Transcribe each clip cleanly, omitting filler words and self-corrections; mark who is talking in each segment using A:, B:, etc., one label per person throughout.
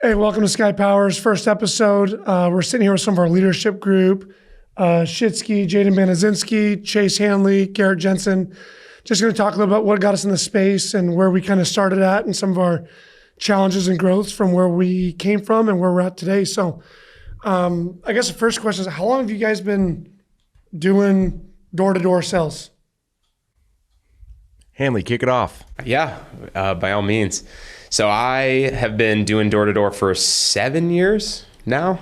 A: Hey, welcome to SkyPower's first episode. We're sitting here with some of our leadership group, Shitsky, Jaden Banazinski, Chase Hanley, Garrett Jensen. Just going to talk a little about what got us in the space and where we kind of started at and some of our challenges and growths from where we came from and where we're at today. So I guess the first question is, how long have you guys been doing door-to-door sales?
B: Hanley, kick it off.
C: Yeah, by all means. So I have been doing door-to-door for 7 years now.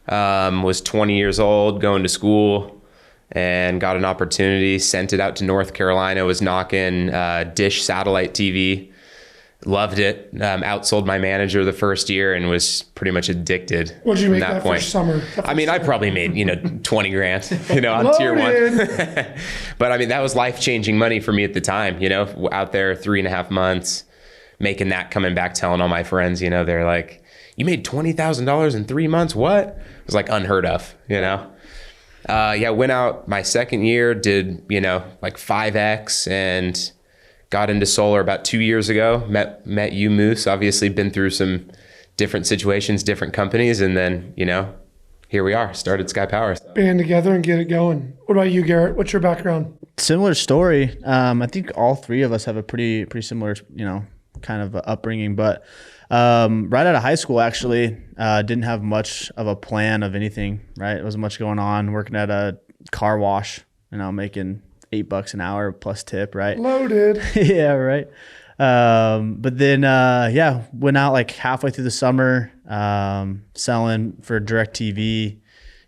C: Was 20 years old, going to school, and got an opportunity, sent it out to North Carolina, was knocking dish satellite TV. Loved it. Outsold my manager the first year and was pretty much addicted.
A: What did you make that first summer?
C: I probably made, 20 grand, on tier one. But that was life-changing money for me at the time, out there 3.5 months, making that, coming back, telling all my friends, they're like, you made $20,000 in 3 months? What? It was like unheard of, went out my second year, did, like 5X and got into solar about 2 years ago. Met you, Moose. Obviously been through some different situations, different companies, and then, here we are, started SkyPower.
A: Band together and get it going. What about you, Garrett? What's your background?
D: Similar story. I think all three of us have a pretty similar, kind of upbringing, but right out of high school, actually, didn't have much of a plan of anything, right? There wasn't much going on, working at a car wash, making $8 an hour plus tip, right?
A: Loaded.
D: Yeah, right. But then, went out like halfway through the summer, selling for DirecTV,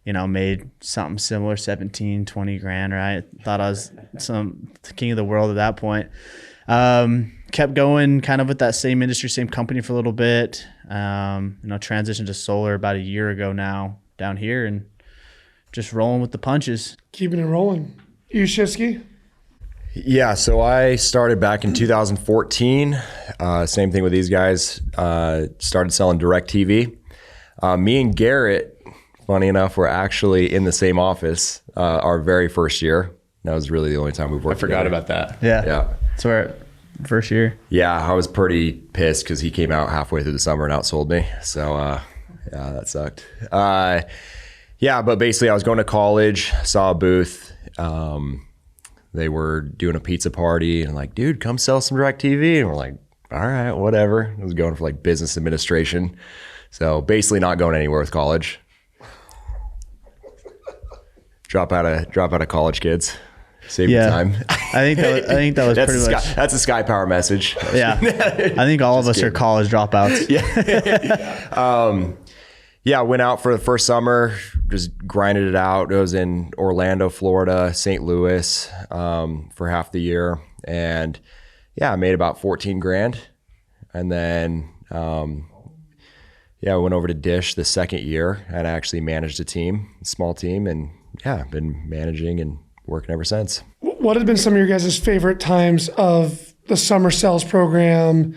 D: made something similar, 17, 20 grand, right? Thought I was some king of the world at that point. Kept going kind of with that same industry, same company for a little bit, transitioned to solar about a year ago now down here and just rolling with the punches.
A: Keeping it rolling. You, Shitsky?
B: Yeah, so I started back in 2014. Same thing with these guys. Started selling DirecTV. Me and Garrett, funny enough, were actually in the same office our very first year. That was really the only time we've worked together.
C: I forgot about that.
D: Yeah. So we're first year.
B: Yeah, I was pretty pissed because he came out halfway through the summer and outsold me. So, that sucked. But basically I was going to college, saw a booth. They were doing a pizza party and like, dude, come sell some DirecTV. And we're like, all right, whatever. I was going for like business administration. So basically not going anywhere with college. Drop out of college, kids. Save your time.
D: I think that was pretty much.
B: That's a SkyPower message.
D: Yeah. I think all of us are college dropouts.
B: Yeah. Went out for the first summer, just grinded it out. It was in Orlando, Florida, St. Louis, for half the year. And I made about 14 grand. And then, I went over to Dish the second year and I actually managed a small team. And I've been managing and working ever since.
A: What have been some of your guys' favorite times of the summer sales program,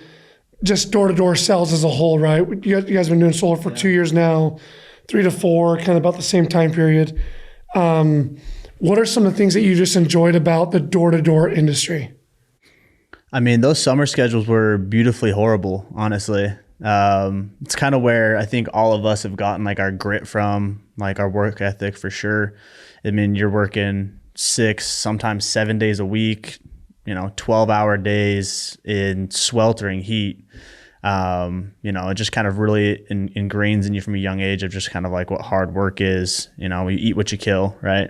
A: just door-to-door sales as a whole, right? You guys have been doing solar for 2 years now, 3 to 4, kind of about the same time period. What are some of the things that you just enjoyed about the door-to-door industry?
D: Those summer schedules were beautifully horrible, honestly. It's kind of where I think all of us have gotten like our grit from, like our work ethic for sure. You're working 6, sometimes 7 days a week, 12-hour days in sweltering heat. It just kind of really ingrains in you from a young age of just kind of like what hard work is. You eat what you kill, right?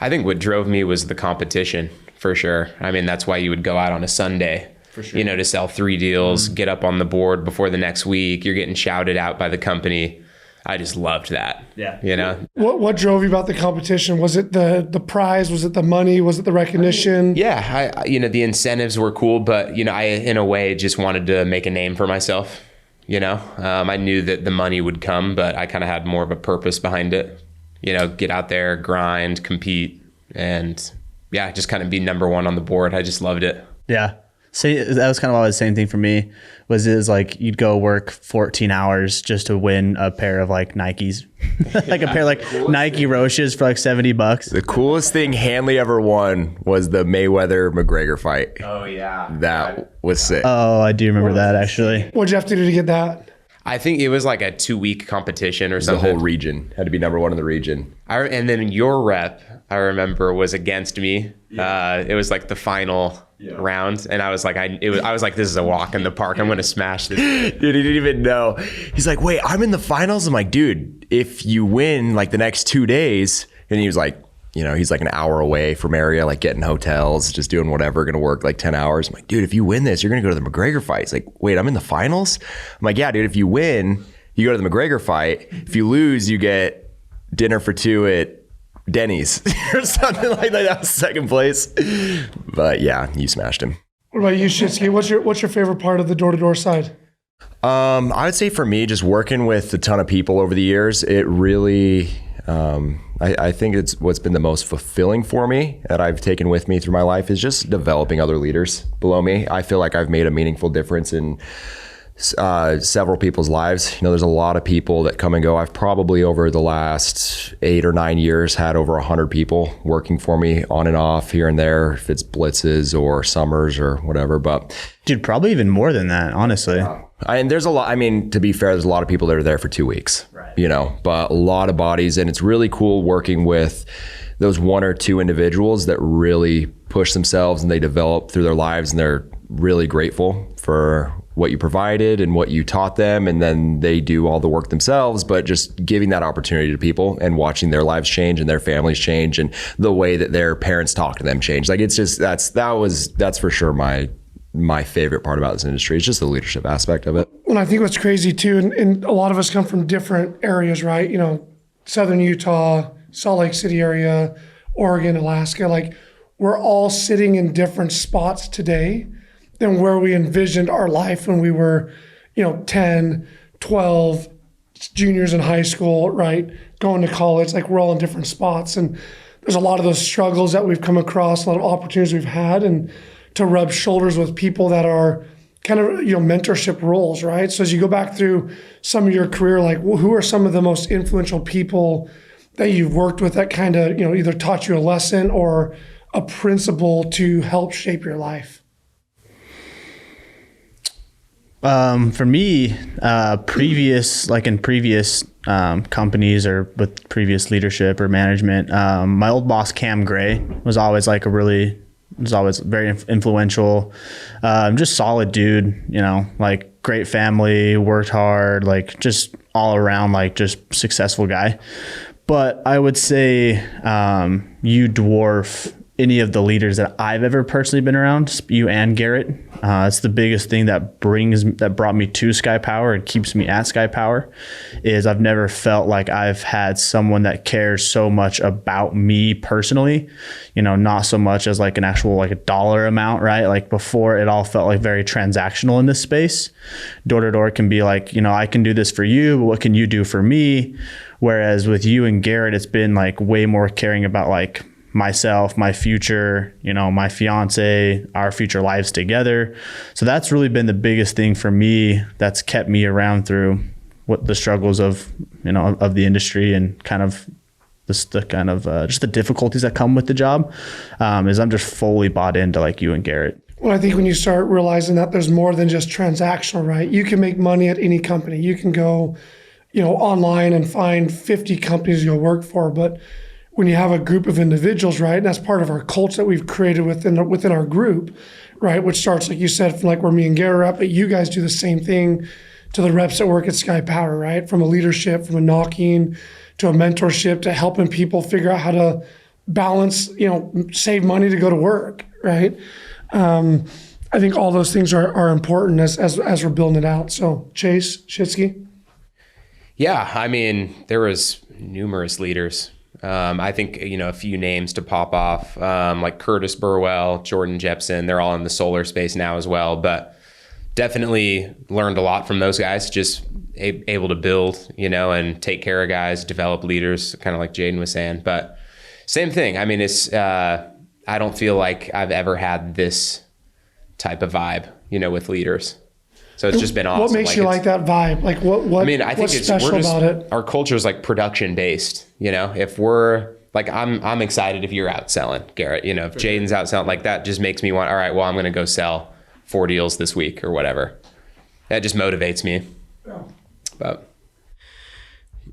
C: I think what drove me was the competition, for sure. That's why you would go out on a Sunday, for sure, to sell 3 deals, get up on the board before the next week. You're getting shouted out by the company. I just loved that.
D: Yeah.
A: What drove you about the competition? Was it the prize? Was it the money? Was it the recognition?
C: The incentives were cool, but I in a way just wanted to make a name for myself. I knew that the money would come, but I kind of had more of a purpose behind it. Get out there, grind, compete, and just kind of be number one on the board. I just loved it.
D: Yeah. See, that was kind of always the same thing for me. Is like you'd go work 14 hours just to win a pair of like Nikes, like a pair of like Nike Roches for like $70.
B: The coolest thing Hanley ever won was the Mayweather-McGregor fight.
C: Oh yeah,
B: that was sick.
D: Oh, I do remember that actually.
A: What'd you have to do to get that?
C: I think it was like a 2-week competition or
B: The
C: something.
B: whole region had to be number one in the region.
C: And then your rep, I remember, was against me. It was like the final round, and I was like, I was like, this is a walk in the park. I'm gonna smash this.
B: Dude, he didn't even know. He's like, wait, I'm in the finals? I'm like, dude, if you win like the next 2 days, and he was like, he's like an hour away from area, like getting hotels, just doing whatever, gonna work like 10 hours. I'm like, dude, if you win this, you're gonna go to the McGregor fight. He's like, wait, I'm in the finals? I'm like, yeah, dude, if you win, you go to the McGregor fight. If you lose, you get dinner for 2 at Denny's or something like that. That was second place. But yeah, you smashed him.
A: What about you, Shitsky? What's your favorite part of the door-to-door side?
B: I would say for me, just working with a ton of people over the years, it really, I think it's what's been the most fulfilling for me that I've taken with me through my life is just developing other leaders below me. I feel like I've made a meaningful difference in several people's lives. There's a lot of people that come and go. I've probably over the last 8 or 9 years had over 100 people working for me on and off here and there, if it's blitzes or summers or whatever. But
D: Dude, probably even more than that, honestly.
B: and there's a lot, to be fair, there's a lot of people that are there for 2 weeks, but a lot of bodies, and it's really cool working with those 1 or 2 individuals that really push themselves and they develop through their lives, and they're really grateful for what you provided and what you taught them, and then they do all the work themselves. But just giving that opportunity to people and watching their lives change and their families change and the way that their parents talk to them change, like it's just that's for sure my favorite part about this industry. It's just the leadership aspect of it.
A: Well, I think what's crazy too, and a lot of us come from different areas, right? Southern Utah, Salt Lake City area, Oregon, Alaska, like we're all sitting in different spots today than where we envisioned our life when we were, 10, 12, juniors in high school, right? Going to college, like we're all in different spots. And there's a lot of those struggles that we've come across, a lot of opportunities we've had, and to rub shoulders with people that are kind of, mentorship roles, right? So as you go back through some of your career, like who are some of the most influential people that you've worked with that kind of, either taught you a lesson or a principle to help shape your life?
D: For me, previous companies or with previous leadership or management, my old boss, Cam Gray, was always very influential, just solid dude, like great family, worked hard, like just all around, like just successful guy. But I would say you dwarf any of the leaders that I've ever personally been around, you and Garrett. It's the biggest thing that brought me to SkyPower and keeps me at SkyPower is I've never felt like I've had someone that cares so much about me personally, not so much as like an actual like a dollar amount, right? Like before it all felt like very transactional in this space. Door to door can be like, I can do this for you, but what can you do for me? Whereas with you and Garrett, it's been like way more caring about like myself, my future, my fiance, our future lives together. So that's really been the biggest thing for me that's kept me around through what the struggles of, of the industry and kind of just the difficulties that come with the job, is I'm just fully bought into like you and Garrett.
A: Well, I think when you start realizing that there's more than just transactional, right? You can make money at any company. You can go, online and find 50 companies you'll work for, but when you have a group of individuals, right, and that's part of our culture that we've created within our group, right, which starts, like you said, from like where me and Garrett are at, but you guys do the same thing to the reps that work at SkyPower, right, from a leadership, from a knocking to a mentorship to helping people figure out how to balance, save money to go to work, right? I think all those things are important as we're building it out. So Chase, Shitsky?
C: Yeah, there was numerous leaders. I think, a few names to pop off, like Curtis Burwell, Jordan Jepson, they're all in the solar space now as well, but definitely learned a lot from those guys, just able to build, and take care of guys, develop leaders, kind of like Jaden was saying. But same thing. It's, I don't feel like I've ever had this type of vibe, with leaders. So it's just been awesome.
A: What makes you like that vibe? Like what
C: I think
A: what's special about it?
C: Our culture is like production based, if we're like, I'm excited if you're out selling, Garrett, if Jaden's out selling, like that just makes me want, all right, well, I'm going to go sell 4 deals this week or whatever. That just motivates me.
A: Yeah.
C: But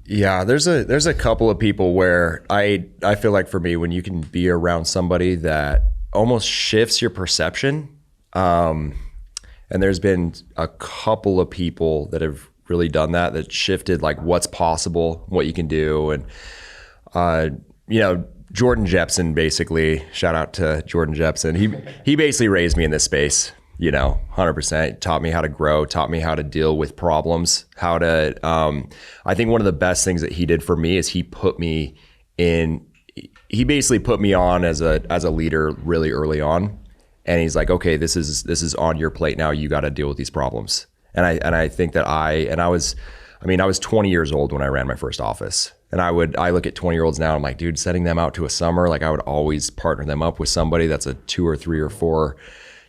B: Yeah, there's a couple of people where I feel like for me, when you can be around somebody that almost shifts your perception, and there's been a couple of people that have really done that shifted like what's possible, what you can do. And Jordan Jepson, basically, shout out to Jordan Jepson. He basically raised me in this space, 100%. Taught me how to grow, taught me how to deal with problems, how to, I think one of the best things that he did for me is he basically put me on as a leader really early on. And he's like, okay, this is on your plate now. You got to deal with these problems. And I think that I was 20 years old when I ran my first office. And I look at 20-year-olds now, I'm like, dude, setting them out to a summer, like I would always partner them up with somebody that's a 2 or 3 or 4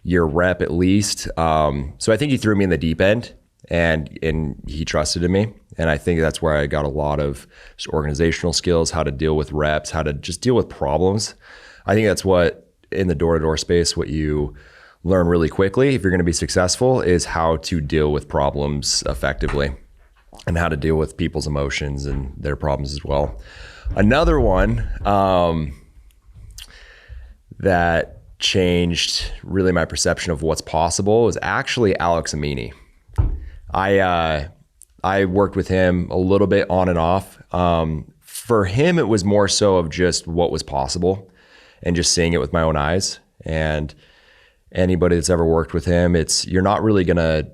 B: year rep at least. So I think he threw me in the deep end and he trusted in me. And I think that's where I got a lot of just organizational skills, how to deal with reps, how to just deal with problems. I think that's what in the door-to-door space, what you learn really quickly if you're going to be successful is how to deal with problems effectively and how to deal with people's emotions and their problems as well. Another one that changed really my perception of what's possible is actually Alex Amini. I worked with him a little bit on and off. For him, it was more so of just what was possible and just seeing it with my own eyes. And anybody that's ever worked with him, you're not really gonna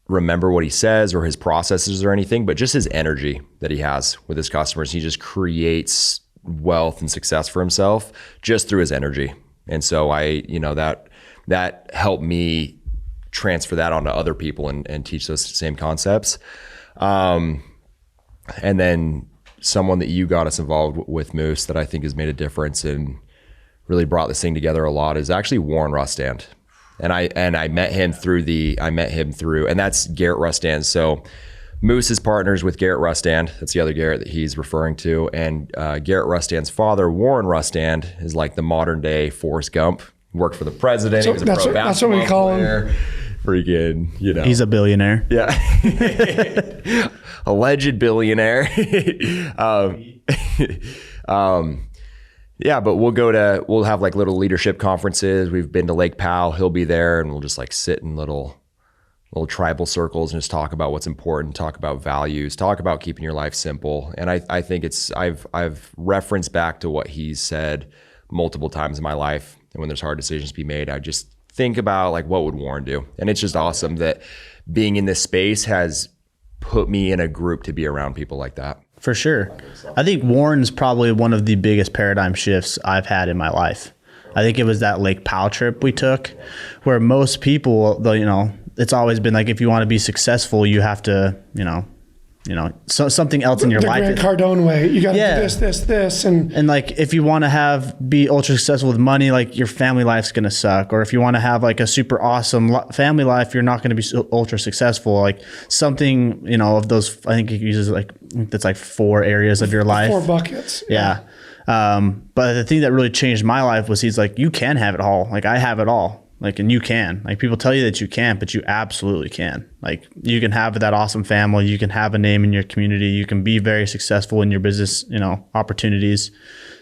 B: remember what he says or his processes or anything, but just his energy that he has with his customers. He just creates wealth and success for himself just through his energy. And so that helped me transfer that onto other people and teach those same concepts. And then someone that you got us involved with, Moose, that I think has made a difference and really brought this thing together a lot is actually Warren Rustand. And I met him through, and that's Garrett Rustand. So Moose is partners with Garrett Rustand. That's the other Garrett that he's referring to. And Garrett Rustand's father, Warren Rustand, is like the modern day Forrest Gump. Worked for the president.
A: So
B: he was a pro basketball
A: that's what we call
B: player.
A: him.
B: Freaking,
D: He's a billionaire.
B: Yeah. Alleged billionaire. Yeah, but we'll have like little leadership conferences. We've been to Lake Powell. He'll be there, and we'll just like sit in little tribal circles and just talk about what's important, talk about values, talk about keeping your life simple. And I think I've referenced back to what he's said multiple times in my life. And when there's hard decisions to be made, I just think about like, what would Warren do? And it's just awesome that being in this space has put me in a group to be around people like that.
D: For sure. I think Warren's probably one of the biggest paradigm shifts I've had in my life. I think it was that Lake Powell trip we took where most people, it's always been like, if you want to be successful, you have to, so something else in your
A: the
D: life.
A: Grant Cardone way. You got to do this.
D: And like, if you want to be ultra successful with money, like your family life's going to suck. Or if you want to have like a super awesome family life, you're not going to be so ultra successful. Like something, of those, I think it uses that's like 4 areas of your life.
A: 4 buckets.
D: Yeah. But the thing that really changed my life was he's like, you can have it all. Like I have it all. Like, and you can. Like people tell you that you can't, but you absolutely can. Like you can have that awesome family. You can have a name in your community. You can be very successful in your business, opportunities.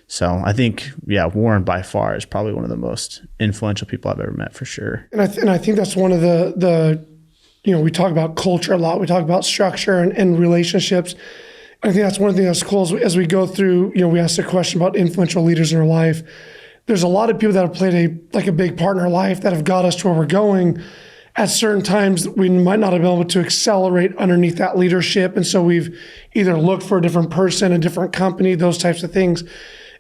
D: So I think, Warren by far is probably one of the most influential people I've ever met for sure.
A: And I think that's one of the we talk about culture a lot. We talk about structure and relationships. I think that's one of the things that's cool as we go through, we asked a question about influential leaders in our life. There's a lot of people that have played a big part in our life that have got us to where we're going. At certain times, we might not have been able to accelerate underneath that leadership. And so we've either looked for a different person, a different company, those types of things.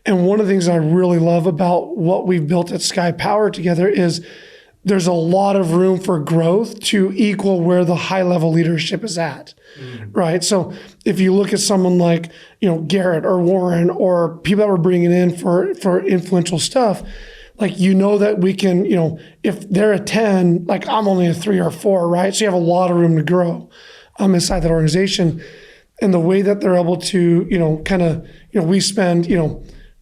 A: And one of the things I really love about what we've built at SkyPower together is there's a lot of room for growth to equal where the high level leadership is at, right? So if you look at someone like, Garrett or Warren or people that we're bringing in for influential stuff, like, that we can, if they're a 10, like I'm only a 3 or 4, right? So you have a lot of room to grow inside that organization. And the way that they're able to, we spend,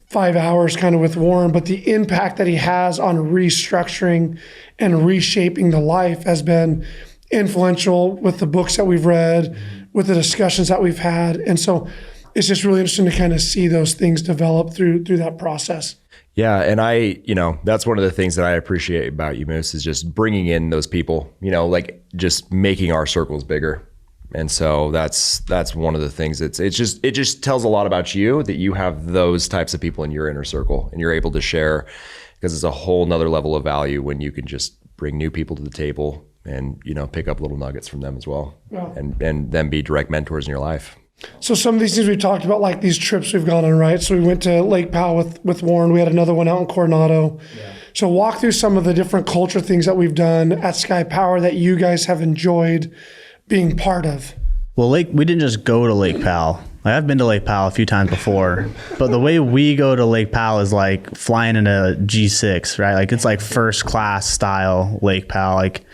A: 5 hours kind of with Warren, but the impact that he has on restructuring and reshaping the life has been influential with the books that we've read, with the discussions that we've had. And so it's just really interesting to kind of see those things develop through that process.
B: Yeah. And that's one of the things that I appreciate about you, Moose, is just bringing in those people, like just making our circles bigger. And so that's one of the things. It just tells a lot about you that you have those types of people in your inner circle and you're able to share, because it's a whole nother level of value when you can just bring new people to the table and, pick up little nuggets from them as well.
A: Yeah.
B: And then be direct mentors in your life.
A: So some of these things we talked about, like these trips we've gone on, right? So we went to Lake Powell with Warren. We had another one out in Coronado. Yeah. So walk through some of the different culture things that we've done at SkyPower that you guys have enjoyed being part of.
D: Well, we didn't just go to Lake Powell. Like, I've been to Lake Powell a few times before, but the way we go to Lake Powell is like flying in a G6, right? Like it's like first class style Lake Powell, like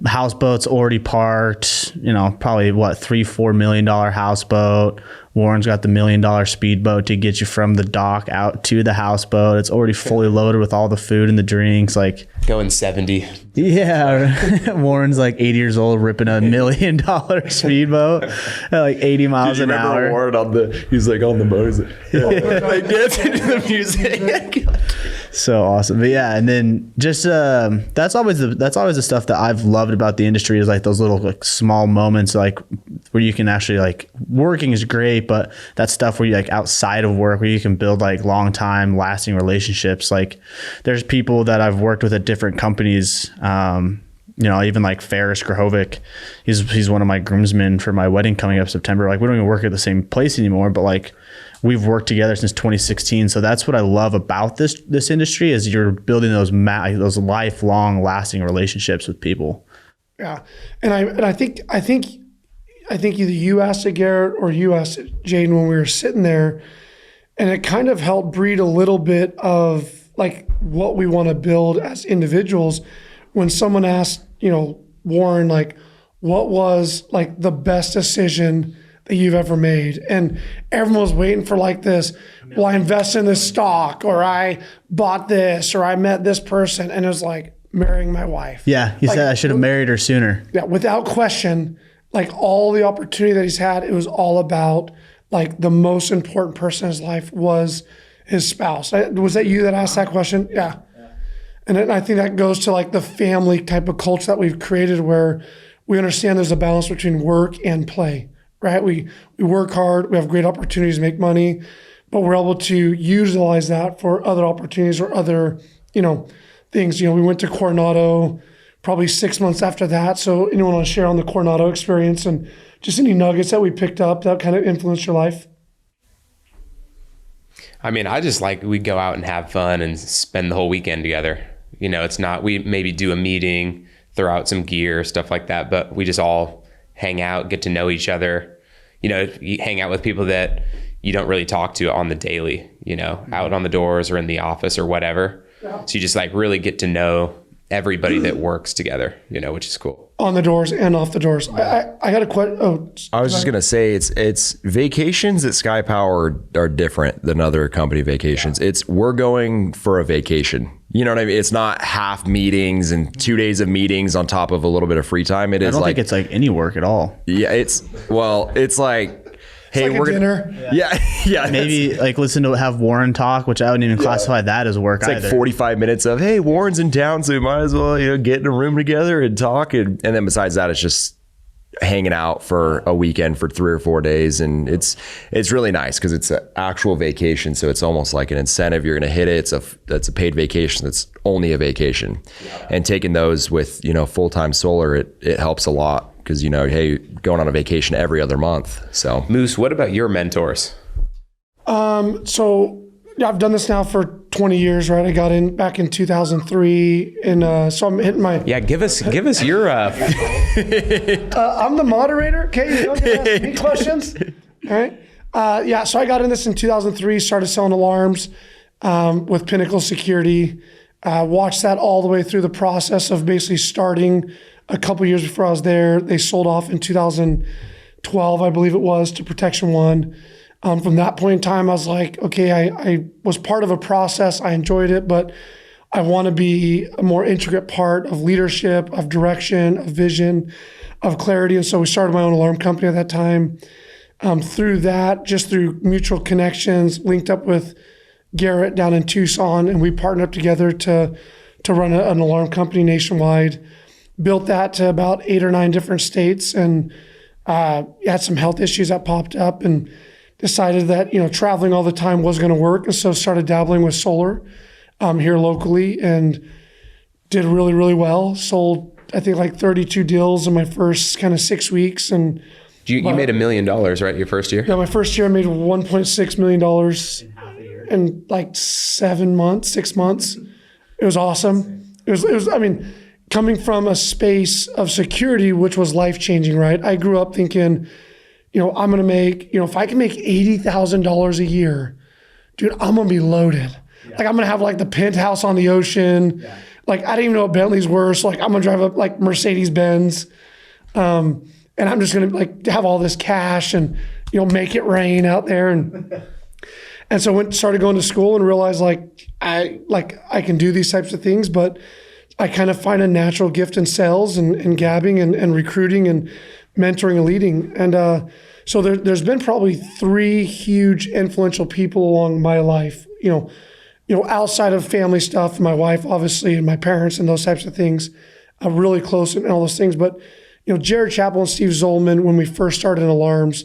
D: houseboat's already parked, probably $3-4 million houseboat. Warren's got the $1 million speedboat to get you from the dock out to the houseboat. It's already fully loaded with all the food and the drinks. Like
C: going 70.
D: Yeah. Warren's like 80 years old, ripping a $1 million speedboat at like 80 miles an hour.
B: Warren he's like on the boat. He's like dancing to the music.
D: So awesome. But yeah, and then just that's always the stuff that I've loved about the industry, is like those little like small moments, like where you can actually, like, working is great, but that stuff where you like outside of work, where you can build like long time lasting relationships. Like there's people that I've worked with at different companies, even like Ferris Grahovic, he's one of my groomsmen for my wedding coming up September. Like we don't even work at the same place anymore, but like we've worked together since 2016. So that's what I love about this industry, is you're building those lifelong lasting relationships with people.
A: Yeah. And I think either you asked it, Garrett, or you asked it, Jaden, when we were sitting there, and it kind of helped breed a little bit of like what we want to build as individuals. When someone asked, Warren, like, what was like the best decision that you've ever made? And everyone was waiting for like this, well, I invested in this stock, or I bought this, or I met this person. And it was like marrying my wife.
D: Yeah. He said I should have married her sooner.
A: Yeah. Without question, like all the opportunity that he's had, it was all about like the most important person in his life was his spouse. Was that you that asked that question? Yeah. And I think that goes to like the family type of culture that we've created, where we understand there's a balance between work and play, right? We work hard, we have great opportunities to make money, but we're able to utilize that for other opportunities or other, things. We went to Coronado probably 6 months after that. So anyone want to share on the Coronado experience and just any nuggets that we picked up that kind of influenced your life?
C: I mean, I just like, we go out and have fun and spend the whole weekend together. It's not, we maybe do a meeting, throw out some gear, stuff like that, but we just all hang out, get to know each other. You hang out with people that you don't really talk to on the daily, out on the doors or in the office or whatever. Yeah. So you just like really get to know everybody that works together, which is cool. On
A: the doors and off the doors. I got a question.
B: I was just going to say, it's vacations at SkyPower are different than other company vacations. Yeah. We're going for a vacation. You know what I mean? It's not half meetings and 2 days of meetings on top of a little bit of free time. I
D: don't think it's like any work at all.
B: Yeah, it's like, hey,
A: we're gonna
B: dinner. Yeah.
D: Maybe like have Warren talk, which I wouldn't even classify that as work. It's
B: either. Like 45 minutes of, hey, Warren's in town, so we might as well get in a room together and talk. And then besides that, it's just hanging out for a weekend for 3 or 4 days, and it's really nice because it's an actual vacation, so it's almost like an incentive. You're going to hit it. That's a paid vacation. That's only a vacation, and taking those with full-time solar, it helps a lot. Because, hey, going on a vacation every other month. So,
C: Moose, what about your mentors?
A: So I've done this now for 20 years, right? I got in back in 2003, and so I'm hitting my.
C: Yeah, give us your.
A: I'm the moderator. Okay, you don't get to ask me questions. All right. So I got in this in 2003. Started selling alarms with Pinnacle Security. Watched that all the way through the process of basically starting. A couple years before I was there, they sold off in 2012, I believe it was, to Protection One. From that point in time, I was like, okay, I was part of a process. I enjoyed it, but I want to be a more intricate part of leadership, of direction, of vision, of clarity. And so we started my own alarm company at that time. Through that, just through mutual connections, linked up with Garrett down in Tucson, and we partnered up together to run an alarm company nationwide. Built that to about 8 or 9 different states, and had some health issues that popped up, and decided that traveling all the time was going to work, and so started dabbling with solar here locally, and did really, really well. Sold, I think, like 32 deals in my first kind of 6 weeks. And
C: you made $1 million, right? Your first year?
A: Yeah, my first year I made $1.6 million in like 6 months. It was awesome. It was, I mean, coming from a space of security, which was life-changing, right? I grew up thinking, I'm going to make, if I can make $80,000 a year, dude, I'm going to be loaded. Yeah. Like I'm going to have like the penthouse on the ocean. Yeah. Like I didn't even know what Bentleys were. So like I'm going to drive up like Mercedes-Benz. And I'm just going to like have all this cash and, make it rain out there. And so started going to school and realized I can do these types of things, but I kind of find a natural gift in sales and gabbing and recruiting and mentoring and leading. And so there's been probably 3 huge influential people along my life, outside of family stuff, my wife, obviously, and my parents and those types of things, really close and all those things. But, Jared Chappell and Steve Zollman, when we first started in alarms,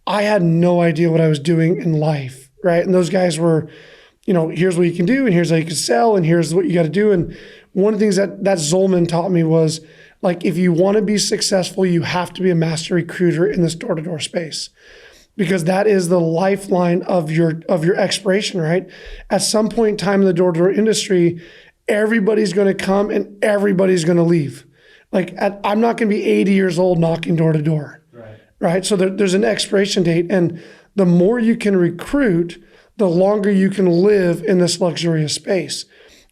A: I had no idea what I was doing in life, right? And those guys were, here's what you can do, and here's how you can sell, and here's what you got to do. And one of the things that Zollman taught me was, like, if you want to be successful, you have to be a master recruiter in this door-to-door space, because that is the lifeline of your expiration, right? At some point in time in the door-to-door industry, everybody's going to come and everybody's going to leave. Like I'm not going to be 80 years old knocking door to door, right? So there's an expiration date, and the more you can recruit, the longer you can live in this luxurious space.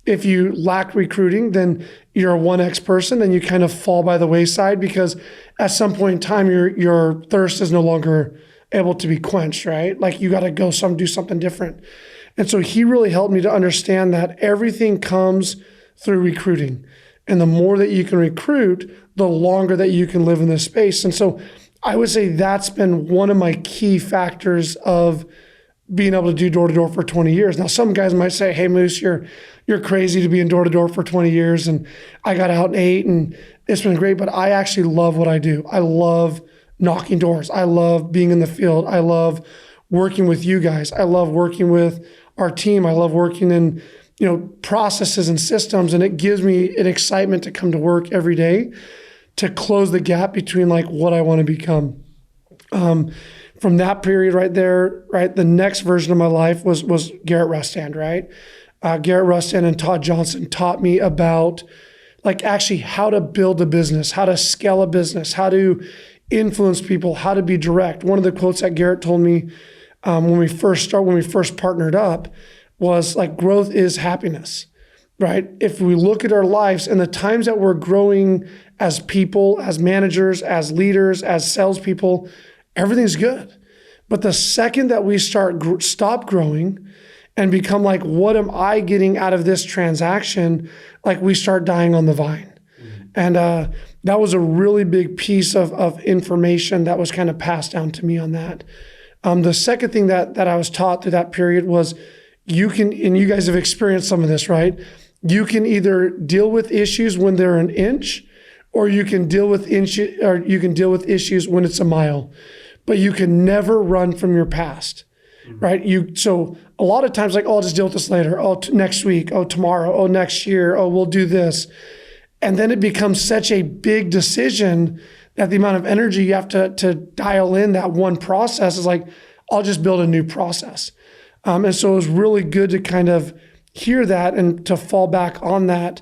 A: If you lack recruiting, then you're a 1X person and you kind of fall by the wayside, because at some point in time, your thirst is no longer able to be quenched, right? Like you got to go do something different. And so he really helped me to understand that everything comes through recruiting. And the more that you can recruit, the longer that you can live in this space. And so I would say that's been one of my key factors of being able to do door-to-door for 20 years. Now, some guys might say, hey, Moose, you're crazy to be in door-to-door for 20 years. And I got out in 8 and it's been great, but I actually love what I do. I love knocking doors. I love being in the field. I love working with you guys. I love working with our team. I love working in, processes and systems. And it gives me an excitement to come to work every day to close the gap between like what I want to become. From that period right there, right, the next version of my life was Garrett Rustand, right? Garrett Rustand and Todd Johnson taught me about like actually how to build a business, how to scale a business, how to influence people, how to be direct. One of the quotes that Garrett told me when we first partnered up was like, growth is happiness, right? If we look at our lives and the times that we're growing as people, as managers, as leaders, as salespeople, everything's good. But the second that we stop growing and become like, what am I getting out of this transaction? Like we start dying on the vine. Mm-hmm. And that was a really big piece of information that was kind of passed down to me on that. The second thing that I was taught through that period was you can, and you guys have experienced some of this, right? You can either deal with issues when they're an inch, or you can deal with issues when it's a mile. But you can never run from your past, right? So a lot of times, like, oh, I'll just deal with this later. Oh, next week. Oh, tomorrow. Oh, next year. Oh, we'll do this. And then it becomes such a big decision that the amount of energy you have to dial in that one process is like, I'll just build a new process. And so it was really good to kind of hear that and to fall back on that,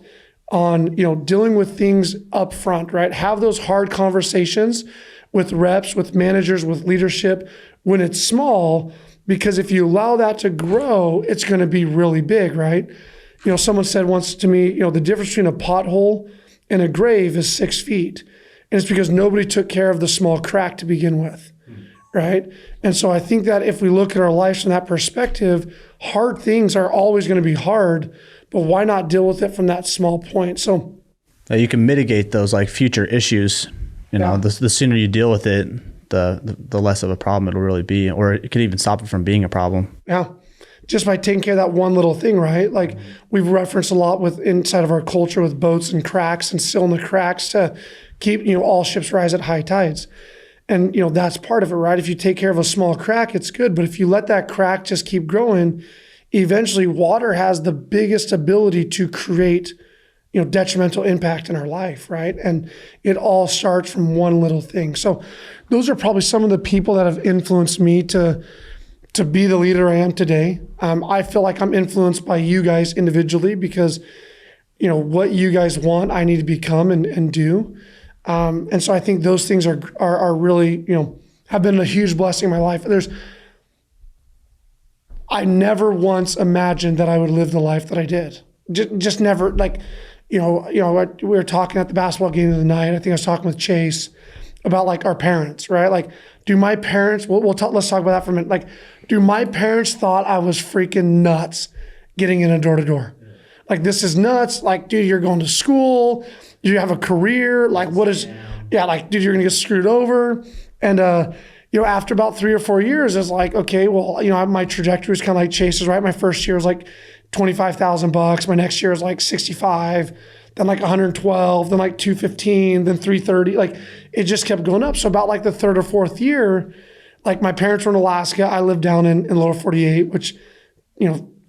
A: on, dealing with things up front, right? Have those hard conversations with reps, with managers, with leadership when it's small, because if you allow that to grow, it's going to be really big, right? Someone said once to me, the difference between a pothole and a grave is 6 feet. And it's because nobody took care of the small crack to begin with, right? And so I think that if we look at our lives from that perspective, hard things are always going to be hard, but why not deal with it from that small point? So
D: you can mitigate those like future issues. You know, the sooner you deal with it, the less of a problem it'll really be, or it could even stop it from being a problem.
A: Yeah. Just by taking care of that one little thing, right? Like we've referenced a lot with inside of our culture with boats and cracks and sealing the cracks to keep, all ships rise at high tides. And, that's part of it, right? If you take care of a small crack, it's good. But if you let that crack just keep growing, eventually water has the biggest ability to create, detrimental impact in our life, right? And it all starts from one little thing. So those are probably some of the people that have influenced me to be the leader I am today. I feel like I'm influenced by you guys individually because, what you guys want, I need to become and do. And so I think those things are really, have been a huge blessing in my life. I never once imagined that I would live the life that I did. Just never, like, we were talking at the basketball game of the night. I think I was talking with Chase about like our parents, right? Like, do my parents, let's talk about that for a minute. Like, do my parents thought I was freaking nuts getting in a door-to-door? Like, this is nuts. Like, dude, you're going to school. You have a career. Like, what is, like, dude, you're going to get screwed over. And, after about 3 or 4 years, it's like, okay, well, my trajectory was kind of like Chase's, right? My first year was like $25,000. My next year was like 65, then like 112, then like 215, then 330. Like, it just kept going up. So about like the third or fourth year, like my parents were in Alaska. I lived down in lower 48, which,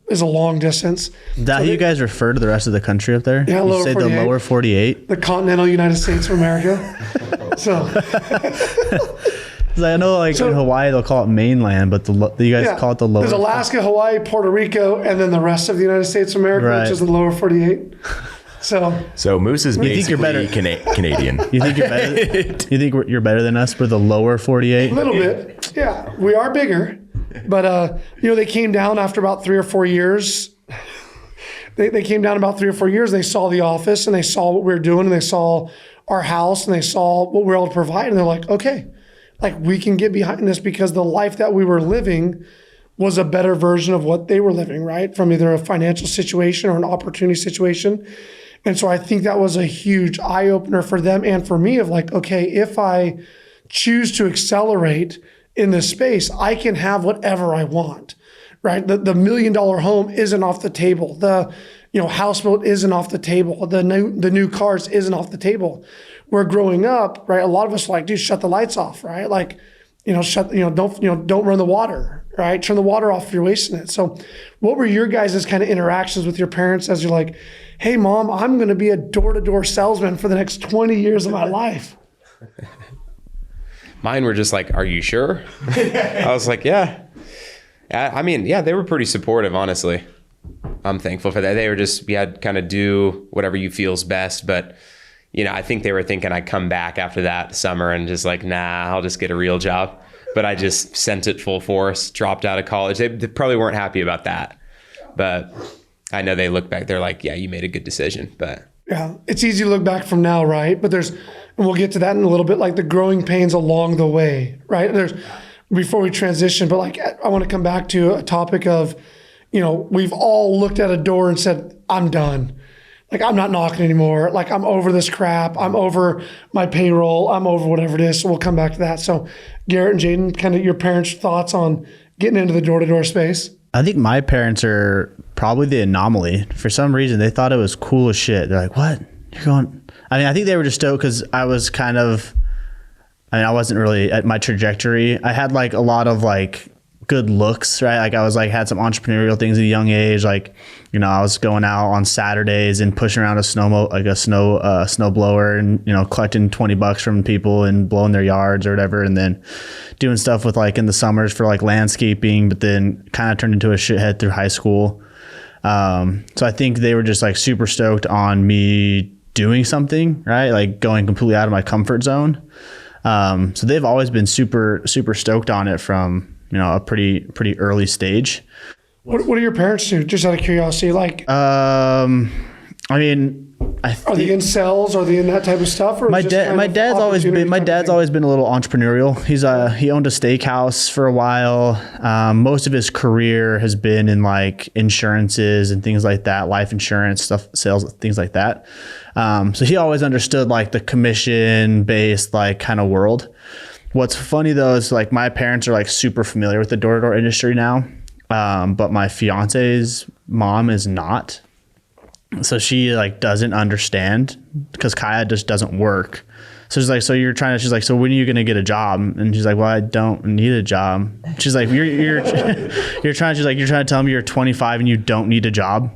A: is a long distance.
D: Is that how you guys refer to the rest of the country up there?
A: Yeah,
D: you say 48? The lower 48?
A: The continental United States of America. So...
D: I know, like, in Hawaii, they'll call it mainland, but you guys call it the lower.
A: There's Alaska, Hawaii, Puerto Rico, and then the rest of the United States of America, which is the lower 48. So
B: Moose is basically Canadian.
D: You think you're better? You think you're better than us for the lower 48?
A: A little bit. Yeah, we are bigger, but they came down after about 3 or 4 years. They came down about 3 or 4 years. They saw the office and they saw what we were doing and they saw our house and they saw what we were able to provide and they're like, okay. Like, we can get behind this because the life that we were living was a better version of what they were living, right? From either a financial situation or an opportunity situation. And so I think that was a huge eye opener for them and for me of like, okay, if I choose to accelerate in this space, I can have whatever I want, right? The $1 million home isn't off the table. The houseboat isn't off the table. The new cars isn't off the table. We're growing up, right? A lot of us are like, dude, shut the lights off, right? Like, don't run the water, right? Turn the water off if you're wasting it. So what were your guys' kind of interactions with your parents as you're like, hey, Mom, I'm going to be a door-to-door salesman for the next 20 years of my life?
C: Mine were just like, are you sure? I was like, yeah. I mean, yeah, they were pretty supportive, honestly. I'm thankful for that. They were just, kind of do whatever you feel's best. But, I think they were thinking I'd come back after that summer and just like, nah, I'll just get a real job. But I just sent it full force, dropped out of college. They probably weren't happy about that. But I know they look back, they're like, yeah, you made a good decision. But
A: yeah, it's easy to look back from now, right? But and we'll get to that in a little bit, like the growing pains along the way, right? Before we transition, but like, I want to come back to a topic of, we've all looked at a door and said, I'm done. Like, I'm not knocking anymore. Like, I'm over this crap. I'm over my payroll. I'm over whatever it is. So we'll come back to that. So Garrett and Jaden, kind of your parents' thoughts on getting into the door-to-door space?
D: I think my parents are probably the anomaly. For some reason, they thought it was cool as shit. They're like, what? You're going? I mean, I think they were just stoked because I wasn't really at my trajectory. I had like a lot of like good looks, right? Like I was like, had some entrepreneurial things at a young age. Like, I was going out on Saturdays and pushing around a snow blower and, collecting $20 from people and blowing their yards or whatever. And then doing stuff with like in the summers for like landscaping, but then kind of turned into a shithead through high school. So I think they were just like super stoked on me doing something, right? Like going completely out of my comfort zone. So they've always been super, super stoked on it from, a pretty early stage.
A: What do your parents do? Just out of curiosity, like.
D: I mean,
A: Are they in sales? Are they in that type of stuff? Or
D: my dad's always been a little entrepreneurial. He owned a steakhouse for a while. Most of his career has been in like insurances and things like that, life insurance stuff, sales, things like that. So he always understood like the commission based like kind of world. What's funny though is like my parents are like super familiar with the door-to-door industry now, but my fiance's mom is not. So she like doesn't understand because Kaya just doesn't work. So she's like, she's like, so when are you going to get a job? And she's like, well, I don't need a job. She's like, you're trying to tell me you're 25 and you don't need a job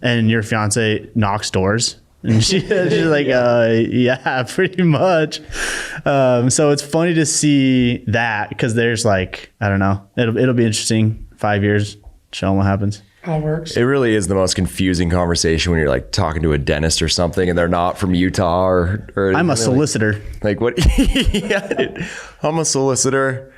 D: and your fiance knocks doors. And she's like, yeah, pretty much. So it's funny to see that because there's like, I don't know, it'll be interesting 5 years, show them what happens.
A: How it works.
B: It really is the most confusing conversation when you're like talking to a dentist or something and they're not from Utah or
D: I'm a solicitor.
B: Like what? Yeah, dude, I'm a solicitor.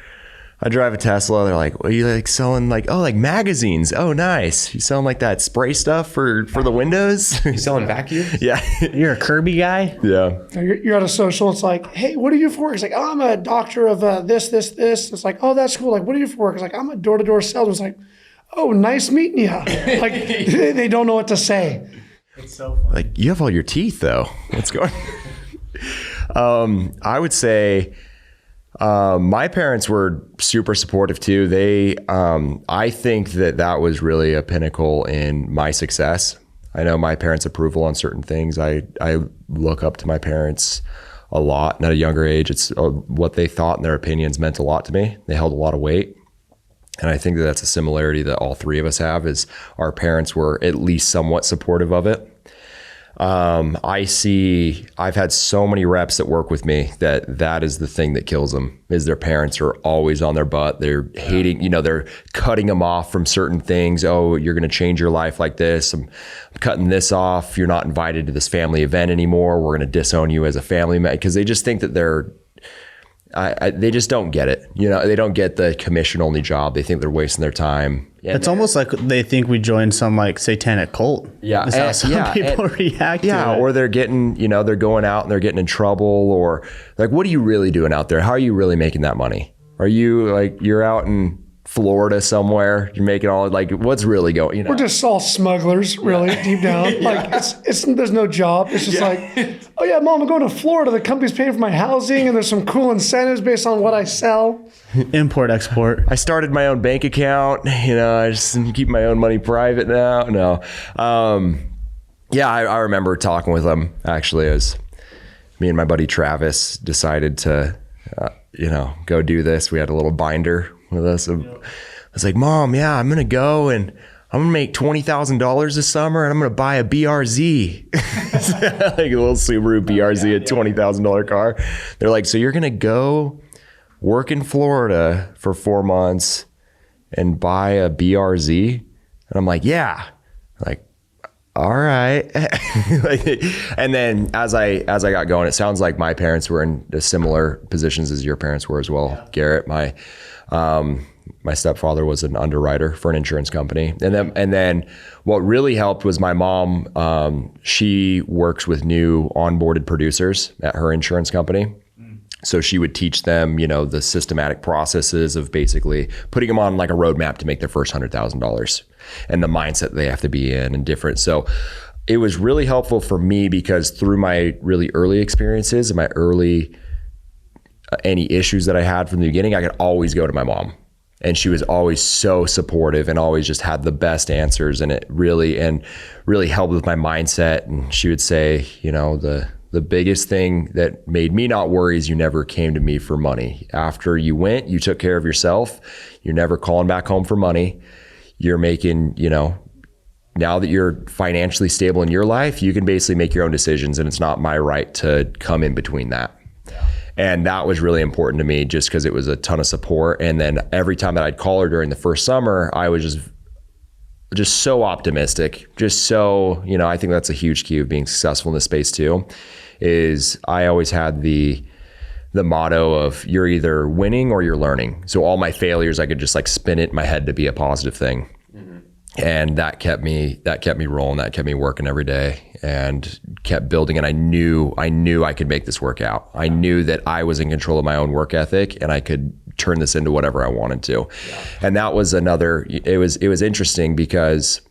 B: I drive a Tesla. They're like, what are you like selling? Like, oh, like magazines. Oh, nice. You selling like that spray stuff for the windows?
C: You selling vacuums?
B: Yeah.
D: You're a Kirby guy?
B: Yeah.
A: You're at a social. It's like, hey, what do you do for work? It's like, oh, I'm a doctor of this. It's like, oh, that's cool. Like, what do you do for work? It's like, I'm a door-to-door salesman. It's like, oh, nice meeting you. Like they don't know what to say.
D: It's so funny.
B: Like you have all your teeth though. What's going on? I would say my parents were super supportive too. They, I think that was really a pinnacle in my success. I know my parents' approval on certain things. I look up to my parents a lot. And at a younger age, it's what they thought and their opinions meant a lot to me. They held a lot of weight. And I think that's a similarity that all three of us have is our parents were at least somewhat supportive of it. I've had so many reps that work with me that is the thing that kills them is their parents are always on their butt. They're hating, they're cutting them off from certain things. Oh, you're going to change your life like this. I'm cutting this off. You're not invited to this family event anymore. We're going to disown you as a family member because they just think that they just don't get it. They don't get the commission only job. They think they're wasting their time.
D: It's almost like they think we joined some like satanic cult.
B: Yeah.
D: That's how some people react to it.
B: Or they're getting, they're going out and they're getting in trouble or like, what are you really doing out there? How are you really making that money? Are you like, you're out in Florida somewhere, you're making all like, what's really going,
A: We're just all smugglers really deep down. Like it's there's no job. It's just like, oh yeah, mom, I'm going to Florida. The company's paying for my housing and there's some cool incentives based on what I sell.
D: Import, export.
B: I started my own bank account. I just keep my own money private now. No. I remember talking with them actually as me and my buddy Travis decided to, go do this. We had a little binder with us. I was like, Mom, yeah, I'm going to go and I'm going to make $20,000 this summer and I'm going to buy a BRZ. Like a little Subaru BRZ, a $20,000 car. They're like, so you're going to go work in Florida for 4 months and buy a BRZ? And I'm like, yeah. Like, all right. And then as I got going, it sounds like my parents were in similar positions as your parents were as well. Yeah. Garrett, my stepfather was an underwriter for an insurance company. And then what really helped was my mom, she works with new onboarded producers at her insurance company. So she would teach them, the systematic processes of basically putting them on like a roadmap to make their first $100,000 and the mindset they have to be in and different. So it was really helpful for me because through my really early experiences and my early, any issues that I had from the beginning, I could always go to my mom. And she was always so supportive and always just had the best answers. And it really helped with my mindset. And she would say, the biggest thing that made me not worry is you never came to me for money. After you went, you took care of yourself. You're never calling back home for money. You're making, now that you're financially stable in your life, you can basically make your own decisions and it's not my right to come in between that. Yeah. And that was really important to me just because it was a ton of support. And then every time that I'd call her during the first summer, I was just so optimistic, just so, I think that's a huge key of being successful in this space too, is I always had the motto of you're either winning or you're learning. So all my failures, I could just like spin it in my head to be a positive thing. Mm-hmm. And that kept me rolling, that kept me working every day. and kept building. And I knew I could make this work out. I knew that I was in control of my own work ethic and I could turn this into whatever I wanted to. And that was it was interesting because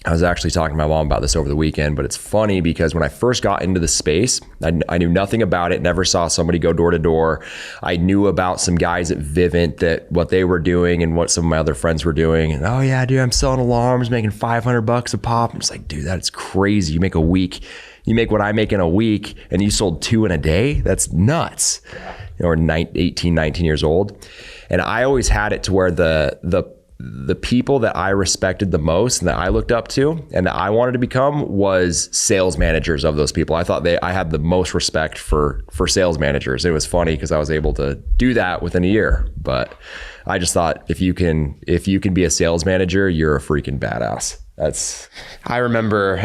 B: I was actually talking to my mom about this over the weekend, but it's funny because when I first got into the space, I knew nothing about it, never saw somebody go door to door. I knew about some guys at Vivint, that what they were doing and what some of my other friends were doing. And oh yeah, dude, I'm selling alarms, making $500 a pop. I'm just like, dude, that's crazy. You make what I make in a week and you sold 2 in a day? That's nuts. Or 18, 19 years old. And I always had it to where the people that I respected the most and that I looked up to and that I wanted to become was sales managers of those people. I thought I had the most respect for sales managers. It was funny because I was able to do that within a year. But I just thought if you can be a sales manager, you're a freaking badass.
C: I remember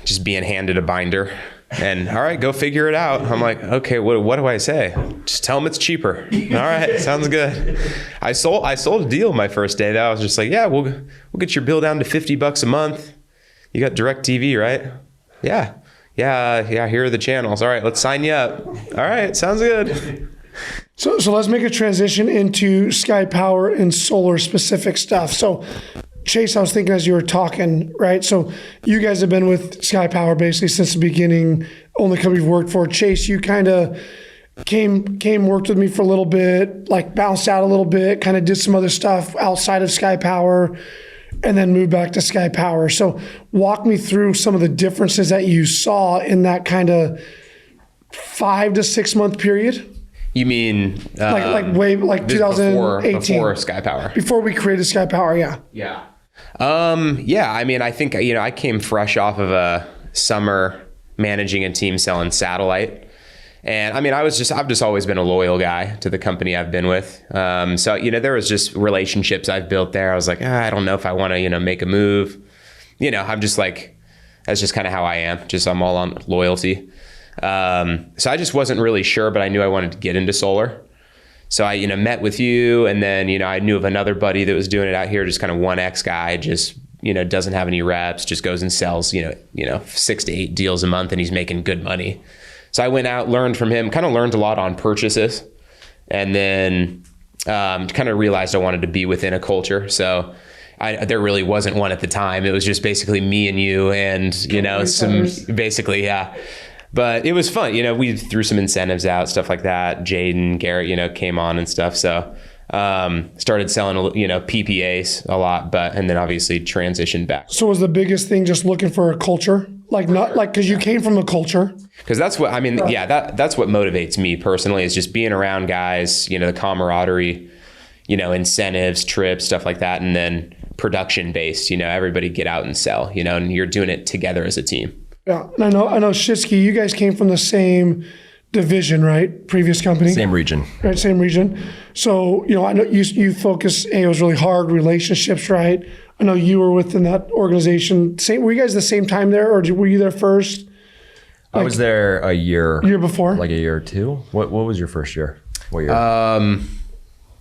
C: just being handed a binder and all right, go figure it out. I'm like, okay, what do I say? Just tell them it's cheaper. All right, sounds good. I sold a deal my first day though. I was just like, yeah, we'll get your bill down to $50 a month. You got DirecTV, right? Yeah. Here are the channels. All right, let's sign you up. All right, sounds good.
A: So let's make a transition into SkyPower and solar specific stuff. So Chase, I was thinking as you were talking, right? So you guys have been with SkyPower basically since the beginning, only company you've worked for. Chase, you kind of came, worked with me for a little bit, like bounced out a little bit, kind of did some other stuff outside of SkyPower, and then moved back to SkyPower. So walk me through some of the differences that you saw in that kind of 5 to 6 month period.
C: You mean
A: like 2018
C: before SkyPower?
A: Before we created SkyPower, yeah.
C: Yeah. I mean, I think, I came fresh off of a summer managing a team selling satellite. And I mean, I've just always been a loyal guy to the company I've been with. So, there was just relationships I've built there. I was like, I don't know if I want to, make a move. I'm just like, that's just kind of how I am. I'm all on loyalty. So I just wasn't really sure, but I knew I wanted to get into solar. So I, met with you, and then, I knew of another buddy that was doing it out here, just kind of 1X guy, just, doesn't have any reps, just goes and sells, 6 to 8 deals a month, and he's making good money. So I went out, learned from him, kind of learned a lot on purchases, and then kind of realized I wanted to be within a culture. So there really wasn't one at the time. It was just basically me and you and, basically, yeah. But it was fun. We threw some incentives out, stuff like that. Jaden, Garrett, came on and stuff. So started selling, PPAs a lot, and then obviously transitioned back.
A: So was the biggest thing just looking for a culture? Because you came from a culture.
C: Because that's what, that's what motivates me personally, is just being around guys, the camaraderie, incentives, trips, stuff like that. And then production based, everybody get out and sell, and you're doing it together as a team.
A: Yeah, and I know Shitsky, you guys came from the same division, right? Previous company?
B: Same region.
A: Right, same region. So, I know you focus, it was really hard, relationships, right? I know you were within that organization. Were you guys the same time there, or were you there first?
B: I was there a year.
A: Year before?
B: Like a year or two. What was your first year? What year?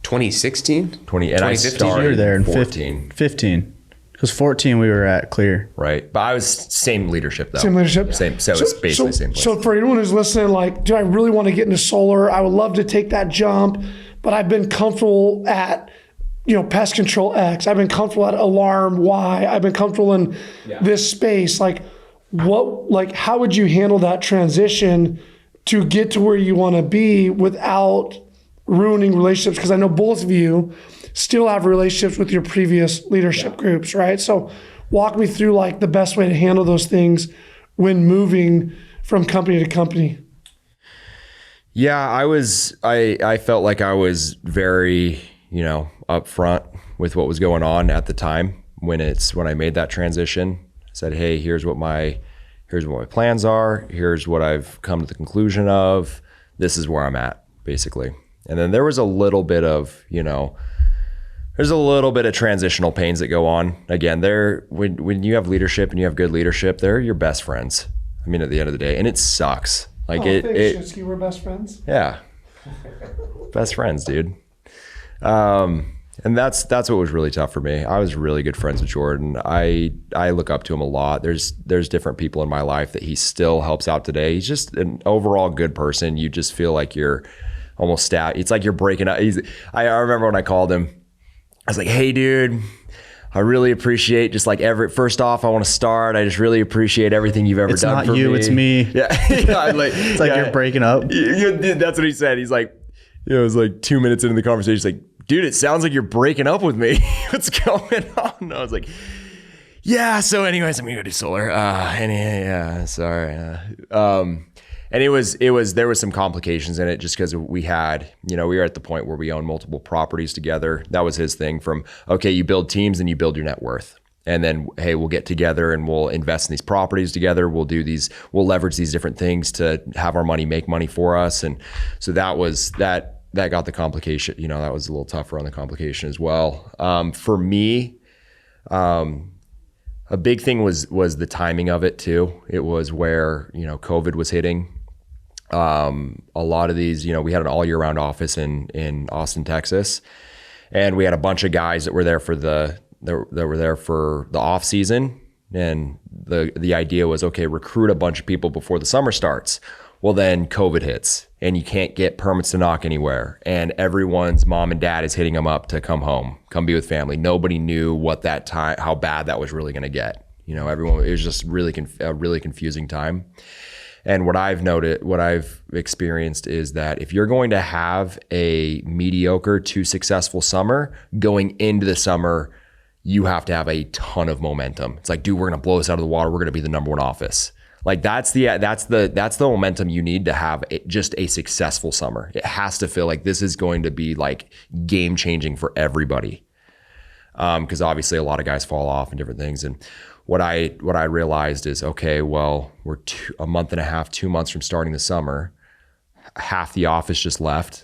C: 2016?
B: 20, and I started
D: you were there in
B: 14.
D: 15. Because 14 we were at Clear.
B: Right. But I was same leadership though.
A: Same leadership.
B: Same. So it's basically the same place.
A: So for anyone who's listening, do I really want to get into solar? I would love to take that jump, but I've been comfortable at, pest control X. I've been comfortable at alarm Y. I've been comfortable in this space. How would you handle that transition to get to where you want to be without ruining relationships? Because I know both of you still have relationships with your previous leadership groups, right? So walk me through the best way to handle those things when moving from company to company.
B: Yeah, I felt like I was very, upfront with what was going on at the time when I made that transition. I said, hey, here's what my plans are. Here's what I've come to the conclusion of. This is where I'm at, basically. And then there was a little bit of, there's a little bit of transitional pains that go on. Again, when you have leadership and you have good leadership, they're your best friends. At the end of the day, and it sucks.
A: Thanks, Shitsky. We're best friends.
B: Yeah, best friends, dude. And that's what was really tough for me. I was really good friends with Jordan. I look up to him a lot. There's different people in my life that he still helps out today. He's just an overall good person. You just feel like you're almost it's like you're breaking up. I remember when I called him, I was like, hey dude, I really appreciate just like first off, I want to start. I just really appreciate everything you've ever done for me.
D: It's not you, it's me.
B: Yeah.
D: It's like you're breaking up.
B: That's what he said. He's like, it was like 2 minutes into the conversation. He's like, dude, it sounds like you're breaking up with me. What's going on? And I was like, yeah. So anyways, I'm going to go do solar. Sorry. And there was some complications in it just because we were at the point where we own multiple properties together. That was his thing from, okay, you build teams and you build your net worth. And then, hey, we'll get together and we'll invest in these properties together. We'll leverage these different things to have our money make money for us. And so that got the complication, that was a little tougher on the complication as well. For me, a big thing was the timing of it too. It was where, COVID was hitting. A lot of these, we had an all year round office in Austin, Texas, and we had a bunch of guys that were there for the off season. And the idea was, okay, recruit a bunch of people before the summer starts. Well, then COVID hits and you can't get permits to knock anywhere. And everyone's mom and dad is hitting them up to come home, come be with family. Nobody knew how bad that was really going to get. It was just a really confusing time. And what I've experienced is that if you're going to have a mediocre to successful summer, going into the summer, you have to have a ton of momentum. It's like, dude, we're going to blow this out of the water. We're going to be the number one office. Like that's the momentum you need to have just a successful summer. It has to feel like this is going to be like game changing for everybody. Because obviously a lot of guys fall off and different things. And what I realized is, okay, well, we're a month and a half, 2 months from starting the summer. Half the office just left.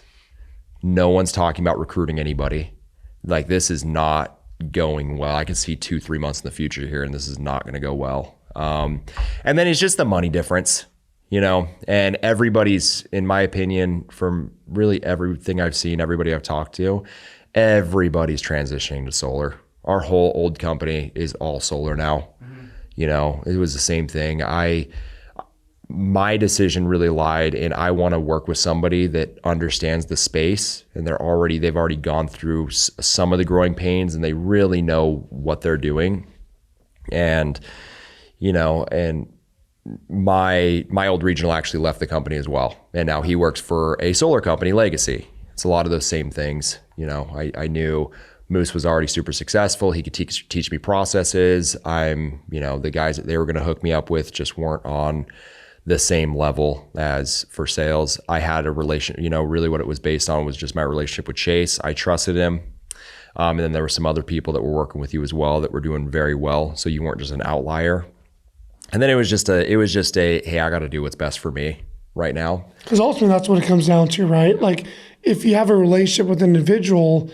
B: No one's talking about recruiting anybody. Like this is not going well. I can see 2-3 months in the future here, and this is not going to go well. And then it's just the money difference, and everybody's, in my opinion, from really everything I've seen, everybody I've talked to, everybody's transitioning to solar. Our whole old company is all solar now. Mm-hmm. It was the same thing. My decision really lied in, I want to work with somebody that understands the space and they've already gone through some of the growing pains and they really know what they're doing. And and my old regional actually left the company as well. And now he works for a solar company, Legacy. It's a lot of those same things. I knew Moose was already super successful. He could teach me processes. The guys that they were going to hook me up with just weren't on the same level as for sales. I had a relation, really what it was based on was just my relationship with Chase. I trusted him. And then there were some other people that were working with you as well that were doing very well. So you weren't just an outlier. And then it was just a, hey, I got to do what's best for me right now.
A: Because ultimately that's what it comes down to, right? Like if you have a relationship with an individual,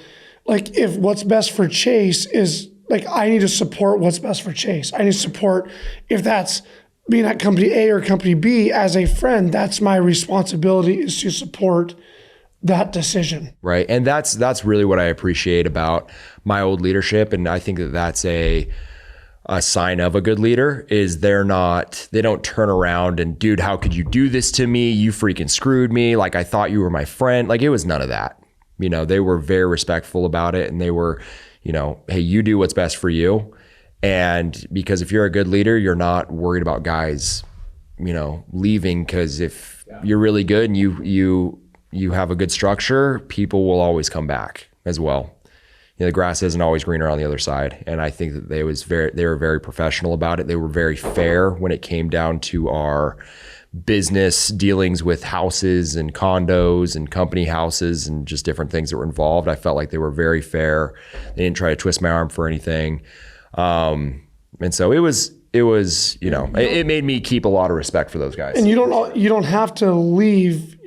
A: like if what's best for Chase is like, I need to support what's best for Chase. I need to support, if that's being at company A or company B as a friend, that's my responsibility, is to support that decision.
B: Right. And that's really what I appreciate about my old leadership. And I think that that's a sign of a good leader is they don't turn around and, dude, how could you do this to me? You freaking screwed me. Like I thought you were my friend. Like it was none of that. They were very respectful about it. And they were, hey, you do what's best for you. And because if you're a good leader, you're not worried about guys, leaving. Cause if you're really good and you have a good structure, people will always come back as well. The grass isn't always greener on the other side. And I think that they were very professional about it. They were very fair when it came down to our business dealings with houses and condos and company houses and just different things that were involved. I felt like they were very fair. They didn't try to twist my arm for anything. And so it was, it made me keep a lot of respect for those guys.
A: And you don't have to leave,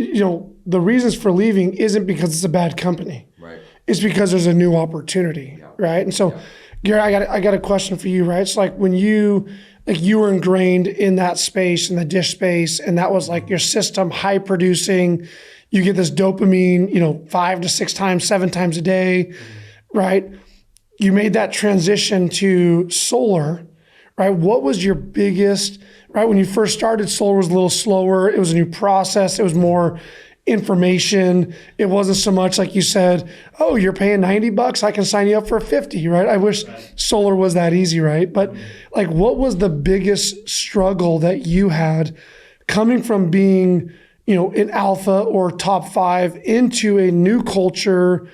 A: the reasons for leaving isn't because it's a bad company.
B: Right.
A: It's because there's a new opportunity, right? And so, Gary, I got a question for you, right? It's like when you were ingrained in that space, in the dish space, and that was like your system, high producing, you get this dopamine, 5 to 6 times, 7 times a day. right? You made that transition to solar, right? What was your biggest, right? When you first started, solar was a little slower. It was a new process. It was more information. It wasn't so much like you said, oh, you're paying $90, I can sign you up for 50, right? I wish solar was that easy, right? But like, what was the biggest struggle that you had coming from being, in alpha or top 5 into a new culture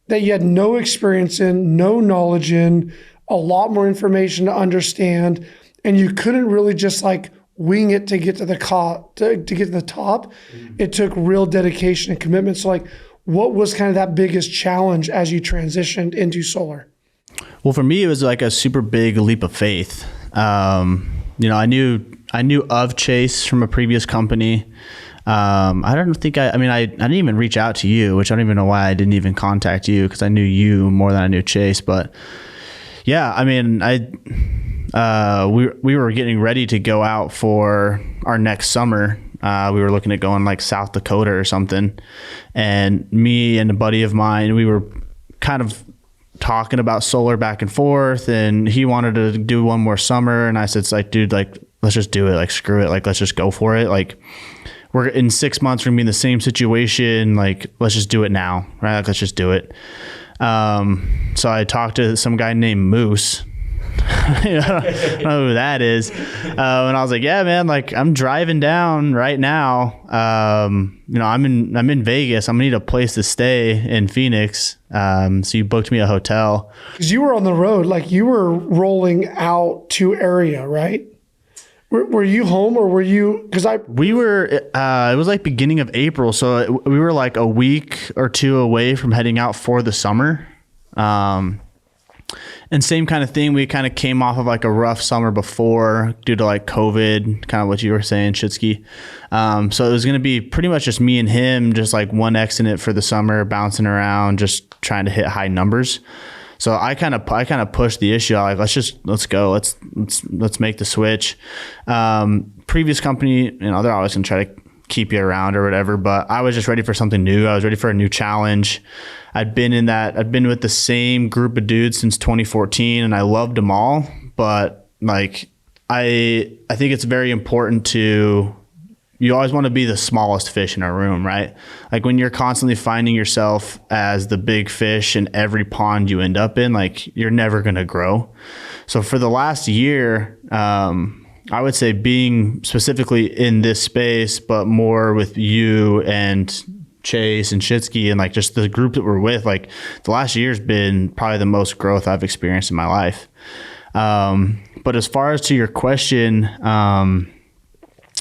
A: that you had no experience in, no knowledge in, a lot more information to understand, and you couldn't really just like wing it to get to the top. It took real dedication and commitment. So like, what was kind of that biggest challenge as you transitioned into solar?
D: Well, for me, it was like a super big leap of faith. I knew of Chase from a previous company. I didn't even reach out to you, which I don't even know why I didn't even contact you, because I knew you more than I knew Chase. But yeah, I mean, we were getting ready to go out for our next summer. We were looking at going like South Dakota or something. And me and a buddy of mine, we were kind of talking about solar back and forth, and he wanted to do one more summer. And I said, it's like, dude, like, let's just do it. Like, screw it. Like, let's just go for it. Like, we're in 6 months, we're gonna be in the same situation. Like, let's just do it now, right? Like, let's just do it. So I talked to some guy named Moose. I don't know who that is. And I was like, yeah, man, like, I'm driving down right now. I'm in Vegas. I'm gonna need a place to stay in Phoenix. So you booked me a hotel.
A: Because you were on the road, like you were rolling out to area, right? Were you home, or were you,
D: we were, it was like beginning of April. So we were like a week or two away from heading out for the summer. And same kind of thing. We kind of came off of like a rough summer before due to like COVID, kind of what you were saying, Shitsky. So it was going to be pretty much just me and him, just like 1X in it for the summer, bouncing around, just trying to hit high numbers. So I kind of pushed the issue. Like, let's go. Let's make the switch. Previous company, they're always gonna try to keep you around or whatever, but I was just ready for something new. I was ready for a new challenge. I'd been with the same group of dudes since 2014, and I loved them all. But like, I think it's very important you always want to be the smallest fish in a room, right? Like, when you're constantly finding yourself as the big fish in every pond you end up in, like, you're never going to grow. So for the last year, I would say being specifically in this space, but more with you and Chase and Shitsky and like just the group that we're with, like, the last year's been probably the most growth I've experienced in my life. But as far as to your question,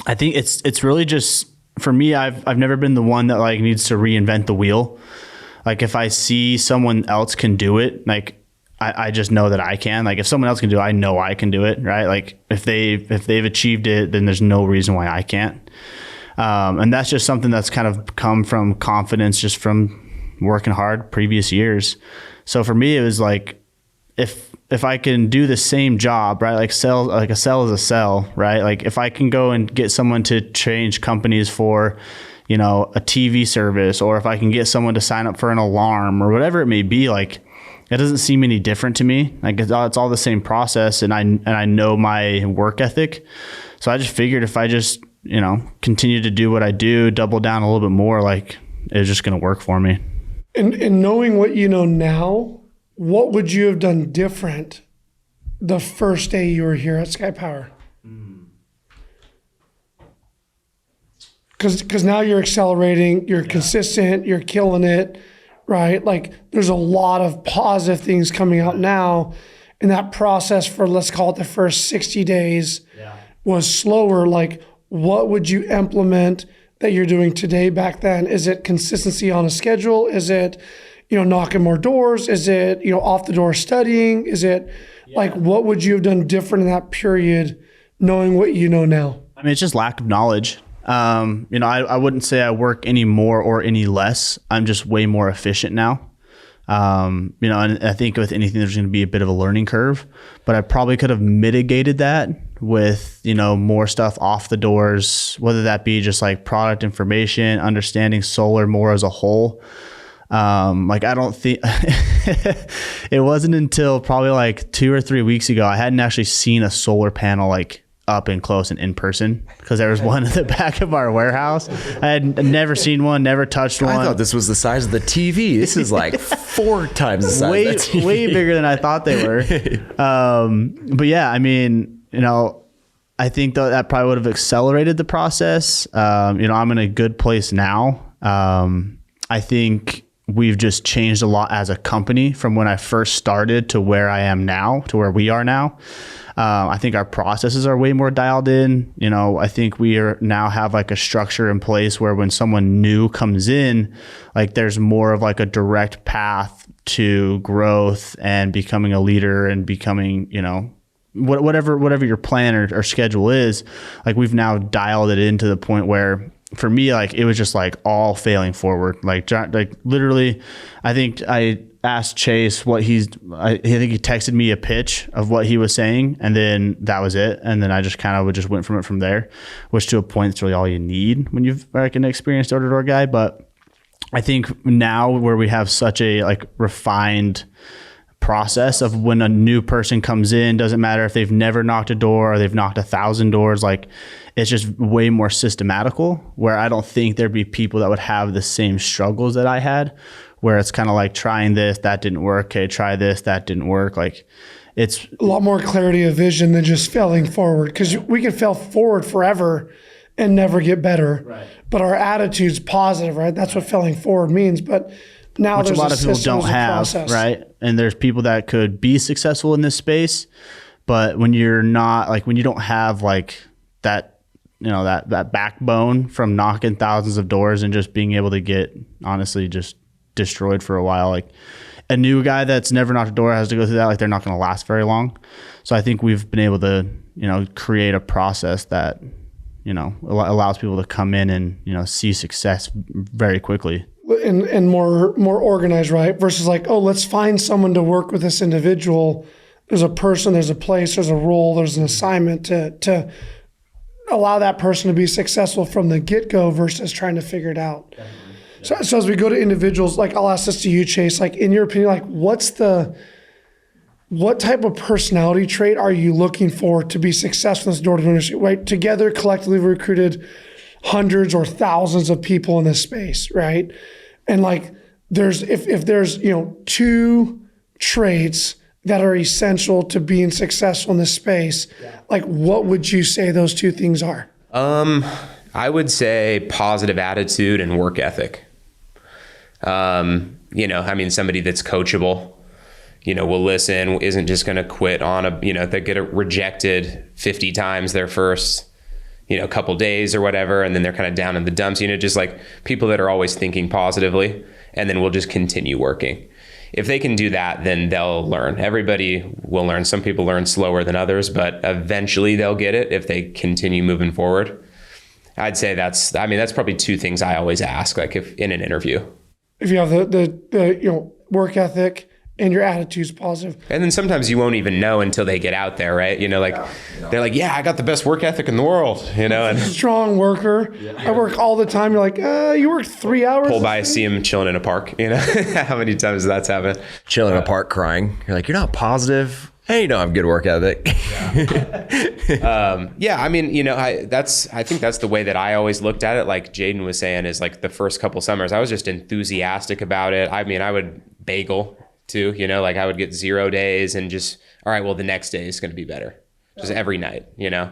D: I think it's really just, for me, I've never been the one that like needs to reinvent the wheel. Like, if I see someone else can do it, like, I just know that I can. Like, if someone else can do it, I know I can do it, right? Like, if they've achieved it, then there's no reason why I can't. And that's just something that's kind of come from confidence, just from working hard previous years. So for me, it was like, if I can do the same job, right? Like, a sell is a sell, right? Like, if I can go and get someone to change companies for, a TV service, or if I can get someone to sign up for an alarm or whatever it may be, like, it doesn't seem any different to me. Like, it's all the same process, and I know my work ethic. So I just figured if I just, continue to do what I do, double down a little bit more, like, it's just going to work for me.
A: And knowing what you know now, what would you have done different the first day you were here at SkyPower? Because now you're accelerating, you're consistent, you're killing it, right? Like, there's a lot of positive things coming out now. And that process for, let's call it the first 60 days was slower. Like, what would you implement that you're doing today back then? Is it consistency on a schedule? Is it, knocking more doors? Is it, off the door studying? Is it like, what would you have done different in that period, knowing what you know now?
D: I mean, it's just lack of knowledge. I wouldn't say I work any more or any less. I'm just way more efficient now. And I think with anything, there's going to be a bit of a learning curve, but I probably could have mitigated that with, more stuff off the doors, whether that be just like product information, understanding solar more as a whole. Like, I don't think it wasn't until probably like 2 or 3 weeks ago, I hadn't actually seen a solar panel like up and close and in person, because there was one in the back of our warehouse. I had never seen one, never touched one.
B: I thought this was the size of the TV. This is like 4 times the size
D: way,
B: of the TV.
D: Way bigger than I thought they were. But yeah, I mean, you know, I think that probably would have accelerated the process. You know, I'm in a good place now. I think we've just changed a lot as a company from when I first started to where I am now, to where we are now. I think our processes are way more dialed in. You know, I think we are now have like a structure in place where when someone new comes in, like there's more of like a direct path to growth and becoming a leader and becoming, you know, whatever your plan or schedule is. Like, we've now dialed it into the point where, for me, like, it was just like all failing forward. Like literally, I think I asked Chase I think he texted me a pitch of what he was saying, and then that was it. And then I just kind of went from there, which to a point, it's really all you need when you've like an experienced door-to-door guy. But I think now where we have such a like refined process of when a new person comes in, doesn't matter if they've never knocked a door or they've knocked 1,000 doors, like, it's just way more systematical, where I don't think there'd be people that would have the same struggles that I had, where it's kind of like trying this, that didn't work. Okay, try this, that didn't work. Like, it's
A: a lot more clarity of vision than just failing forward, because we can fail forward forever and never get better. Right. But our attitude's positive, right? That's what failing forward means. But now
D: which
A: there's
D: a lot of people don't have,
A: process.
D: Right? And there's people that could be successful in this space, but when you're not, like, when you don't have like that, you know, that backbone from knocking thousands of doors and just being able to get, honestly, just destroyed for a while. Like, a new guy that's never knocked a door has to go through that. Like, they're not going to last very long. So I think we've been able to, you know, create a process that, you know, allows people to come in and, you know, see success very quickly.
A: And more organized, right? Versus like, oh, let's find someone to work with this individual. There's a person, there's a place, there's a role, there's an assignment to allow that person to be successful from the get-go versus trying to figure it out. So as we go to individuals, like, I'll ask this to you, Chase, like, in your opinion, like, what type of personality trait are you looking for to be successful in this door-to-door industry? Right? Together, collectively recruited hundreds or thousands of people in this space, right? And like, if there's, you know, 2 traits that are essential to being successful in this space, like, what would you say those 2 things are?
C: I would say positive attitude and work ethic. You know, I mean, somebody that's coachable, you know, will listen, isn't just going to quit on you know, they get rejected 50 times their first, you know, couple days or whatever, and then they're kind of down in the dumps, you know, just like people that are always thinking positively, and then we'll just continue working. If they can do that, then they'll learn. Everybody will learn. Some people learn slower than others, but eventually they'll get it if they continue moving forward. I'd say that's probably 2 things I always ask, like, if in an interview.
A: If you have the you know, work ethic and your attitude's positive.
C: And then sometimes you won't even know until they get out there, right? You know, like, they're like, yeah, I got the best work ethic in the world, you know? And
A: strong worker. Yeah. I work all the time. You're like, you work 3 hours?
C: Pull by, see him chilling in a park, you know? How many times that's happened?
B: Chilling in a park crying. You're like, you're not positive. Hey, you know, I have good work ethic.
C: Yeah, I mean, you know, I think that's the way that I always looked at it. Like Jaden was saying, is like the first couple summers, I was just enthusiastic about it. I mean, I would bagel too, you know, like I would get 0 days and just, all right, well, the next day is going to be better. Just every night, you know,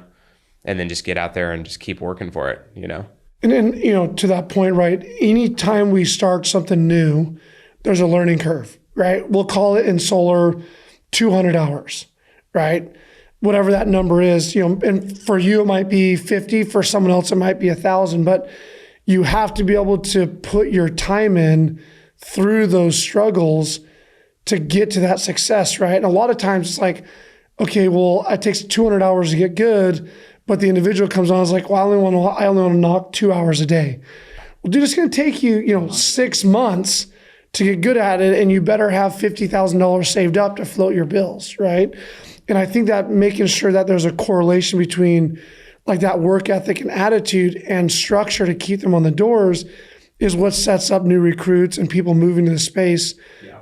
C: and then just get out there and just keep working for it, you know?
A: And then, you know, to that point, right, anytime we start something new, there's a learning curve, right? We'll call it in solar 200 hours, right? Whatever that number is, you know, and for you, it might be 50, for someone else, it might be 1,000, but you have to be able to put your time in through those struggles to get to that success, right? And a lot of times it's like, okay, well, it takes 200 hours to get good, but the individual comes on and is like, well, I only want to knock 2 hours a day. Well, dude, it's going to take you, you know, 6 months to get good at it, and you better have $50,000 saved up to float your bills, right? And I think that making sure that there's a correlation between like that work ethic and attitude and structure to keep them on the doors is what sets up new recruits and people moving to the space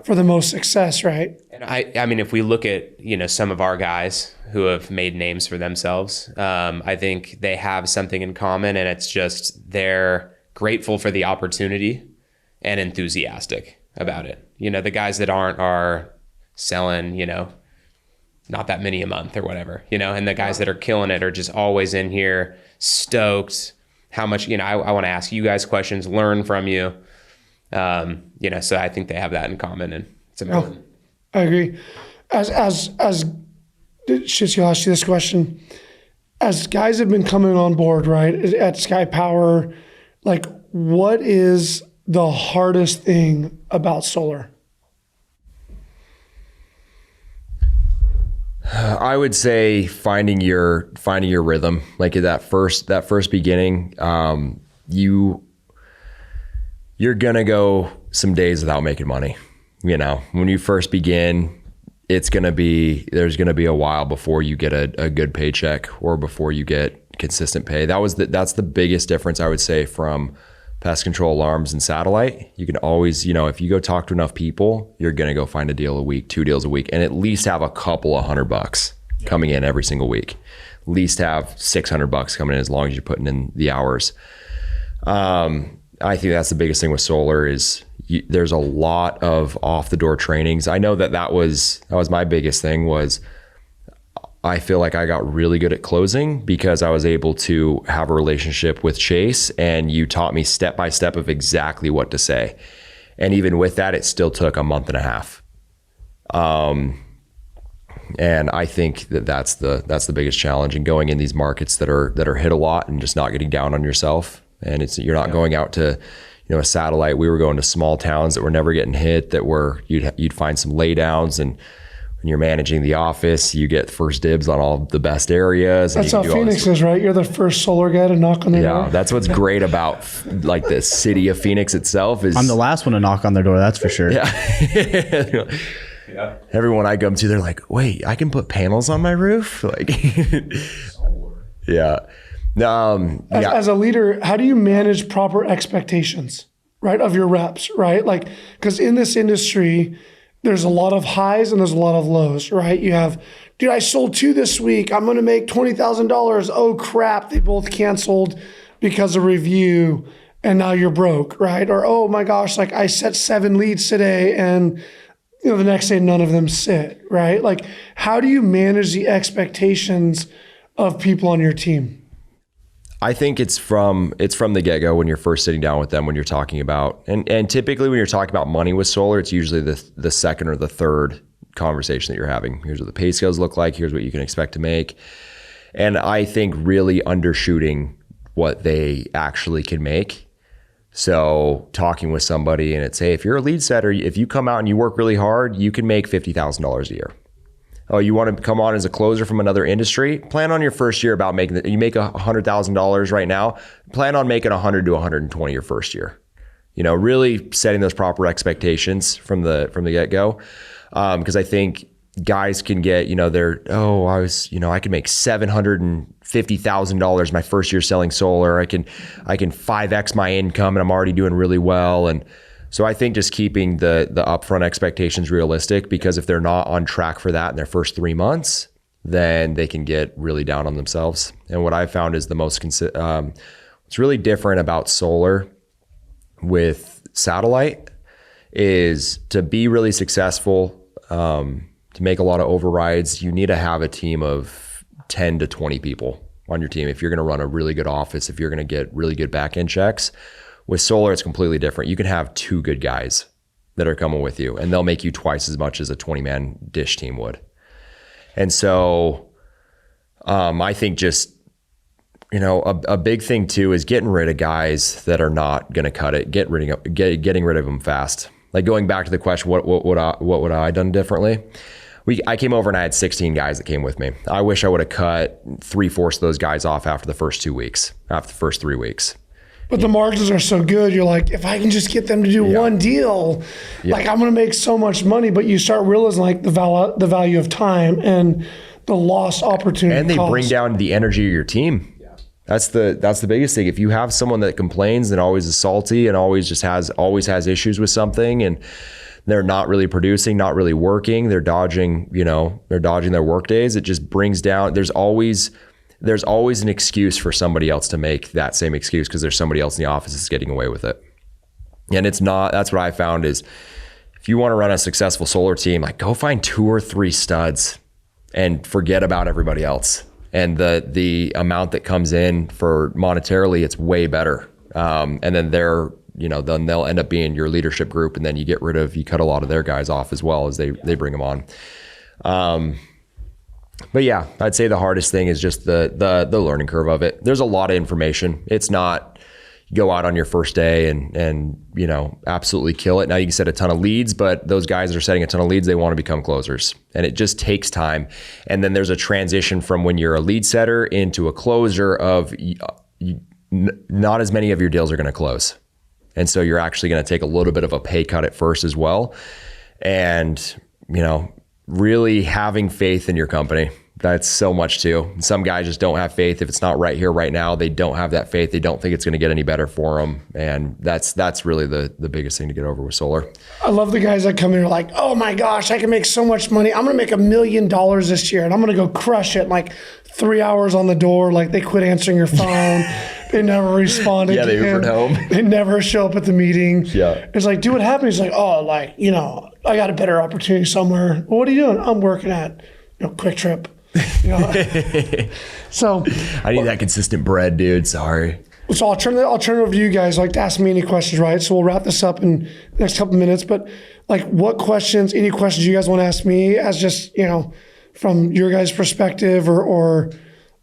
A: for the most success, right?
C: And I mean, if we look at, some of our guys who have made names for themselves, I think they have something in common, and it's just they're grateful for the opportunity and enthusiastic about it. The guys that aren't are selling, not that many a month or whatever, and the guys that are killing it are just always in here, stoked. How much, I want to ask you guys questions, learn from you. So I think they have that in common, and it's amazing.
A: I agree. As Shitsky, I'll ask you this question. As guys have been coming on board, right, at SkyPower, like, what is the hardest thing about solar?
B: I would say finding your rhythm. Like at that first beginning, you're gonna go some days without making money. When you first begin, there's gonna be a while before you get a good paycheck or before you get consistent pay. That's the biggest difference, I would say, from pest control alarms and satellite. You can always, if you go talk to enough people, you're going to go find a deal a week, 2 deals a week, and at least have a couple of $100 coming in every single week. At least have $600 coming in as long as you're putting in the hours. I think that's the biggest thing with solar is there's a lot of off the door trainings. I know that was my biggest thing was I feel like I got really good at closing because I was able to have a relationship with Chase, and you taught me step by step of exactly what to say. And even with that, it still took a month and a half. And I think that's the biggest challenge in going in these markets that are hit a lot and just not getting down on yourself. And you're not going out to, a satellite. We were going to small towns that were never getting hit, that were you'd find some laydowns, and when you're managing the office, you get first dibs on all the best areas.
A: That's how Phoenix is, right? You're the first solar guy to knock on their door.
B: Yeah, that's what's great about like the city of Phoenix itself is
D: I'm the last one to knock on their door, that's for sure.
B: Yeah. Yeah. Everyone I come to, they're like, wait, I can put panels on my roof? Like, yeah.
A: As a leader, how do you manage proper expectations, right, of your reps, right? Like, because in this industry, there's a lot of highs and there's a lot of lows, right? You have, dude, I sold 2 this week. I'm going to make $20,000. Oh, crap. They both canceled because of review and now you're broke, right? Or, oh my gosh, like I set 7 leads today and the next day none of them sit, right? Like, how do you manage the expectations of people on your team?
B: I think it's from the get-go when you're first sitting down with them, when you're talking about, and typically when you're talking about money with solar, it's usually the second or the third conversation that you're having. Here's what the pay scales look like. Here's what you can expect to make. And I think really undershooting what they actually can make. So talking with somebody and it's, hey, if you're a lead setter, if you come out and you work really hard, you can make $50,000 a year. Oh, you want to come on as a closer from another industry? Plan on your first year about making you make $100,000 right now. Plan on making 100 to 120 your first year. Really setting those proper expectations from the get-go. Because I think guys can get, I could make $750,000 my first year selling solar. I can 5x my income and I'm already doing really well. And so I think just keeping the upfront expectations realistic, because if they're not on track for that in their first 3 months, then they can get really down on themselves. And what I found is what's really different about solar with satellite is to be really successful, to make a lot of overrides, you need to have a team of 10 to 20 people on your team. If you're going to run a really good office, if you're going to get really good back-end checks. With solar, it's completely different. You can have 2 good guys that are coming with you, and they'll make you twice as much as a 20-man dish team would. And so I think just, a big thing too is getting rid of guys that are not going to cut it, getting rid of them fast. Like going back to the question, what would I have done differently? I came over and I had 16 guys that came with me. I wish I would have cut 3/4 of those guys off after the first 2 weeks, after the first 3 weeks.
A: But the margins are so good. You're like, if I can just get them to do one deal, like I'm going to make so much money. But you start realizing like the value of time and the lost opportunity.
B: And they bring down the energy of your team. That's the biggest thing. If you have someone that complains and always is salty and always has issues with something, and they're not really producing, not really working, they're dodging their work days, it just brings down, there's always an excuse for somebody else to make that same excuse because there's somebody else in the office that's getting away with it. And that's what I found is, if you want to run a successful solar team, like, go find 2 or 3 studs and forget about everybody else. And the amount that comes in for monetarily, it's way better. And then then they'll end up being your leadership group, and then you cut a lot of their guys off as well as they bring them on. But yeah, I'd say the hardest thing is just the learning curve of it. There's a lot of information. It's not go out on your first day and absolutely kill it. Now you can set a ton of leads, but those guys that are setting a ton of leads, they want to become closers, and it just takes time. And then there's a transition from when you're a lead setter into a closer of not as many of your deals are going to close. And so you're actually going to take a little bit of a pay cut at first as well. And, really having faith in your company. That's so much too. Some guys just don't have faith. If it's not right here, right now, they don't have that faith. They don't think it's going to get any better for them. And that's really the biggest thing to get over with solar.
A: I love the guys that come in and are like, oh my gosh, I can make so much money. I'm going to make $1 million this year and I'm going to go crush it. Like 3 hours on the door, like they quit answering your phone. They never responded.
B: Yeah, they Ubered home.
A: They never show up at the meeting.
B: Yeah.
A: It's like, dude, what happened? He's like, I got a better opportunity somewhere. Well, what are you doing? I'm working at Quick Trip. So
B: I need that consistent bread, dude. Sorry.
A: So I'll turn it over to you guys, like, to ask me any questions, right? So we'll wrap this up in the next couple of minutes. But like, any questions you guys want to ask me as just, from your guys' perspective or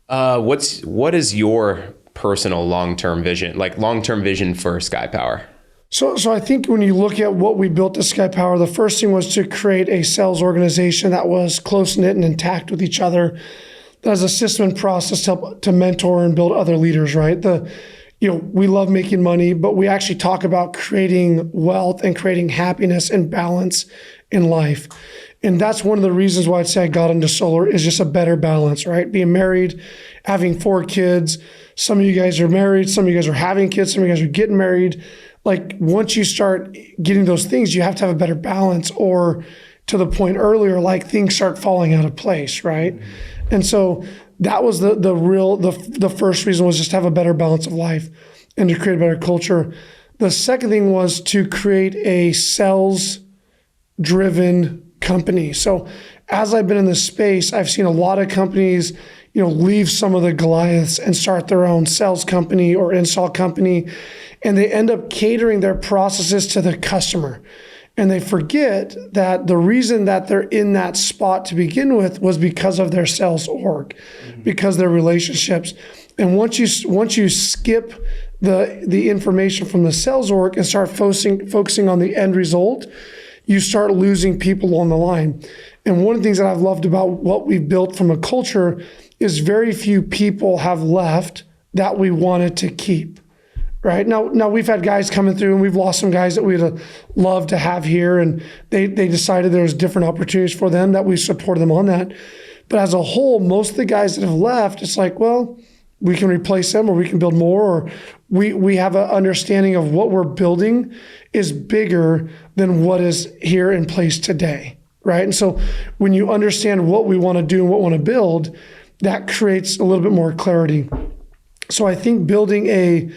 C: what is your personal long-term vision, for SkyPower?
A: So I think when you look at what we built at SkyPower, the first thing was to create a sales organization that was close-knit and intact with each other, that has a system and process to mentor and build other leaders, right? We love making money, but we actually talk about creating wealth and creating happiness and balance in life. And that's one of the reasons why I'd say I got into solar, is just a better balance, right? Being married, having 4 kids. Some of you guys are married. Some of you guys are having kids. Some of you guys are getting married. Like, once you start getting those things, you have to have a better balance, or to the point earlier, like, things start falling out of place, right? Mm-hmm. And so that was the first reason, was just to have a better balance of life and to create a better culture. The second thing was to create a sales-driven company. So as I've been in this space, I've seen a lot of companies, leave some of the Goliaths and start their own sales company or install company. And they end up catering their processes to the customer. And they forget that the reason that they're in that spot to begin with was because of their sales org, because of their relationships. And once you skip the information from the sales org and start focusing on the end result, you start losing people on the line. And one of the things that I've loved about what we've built from a culture is very few people have left that we wanted to keep. Right now we've had guys coming through, and we've lost some guys that we'd love to have here, and they decided there was different opportunities for them that we supported them on that. But as a whole, most of the guys that have left, it's like, well, we can replace them, or we can build more, or we have an understanding of what we're building is bigger than what is here in place today, right? And so when you understand what we want to do and what we want to build, that creates a little bit more clarity. So I think building a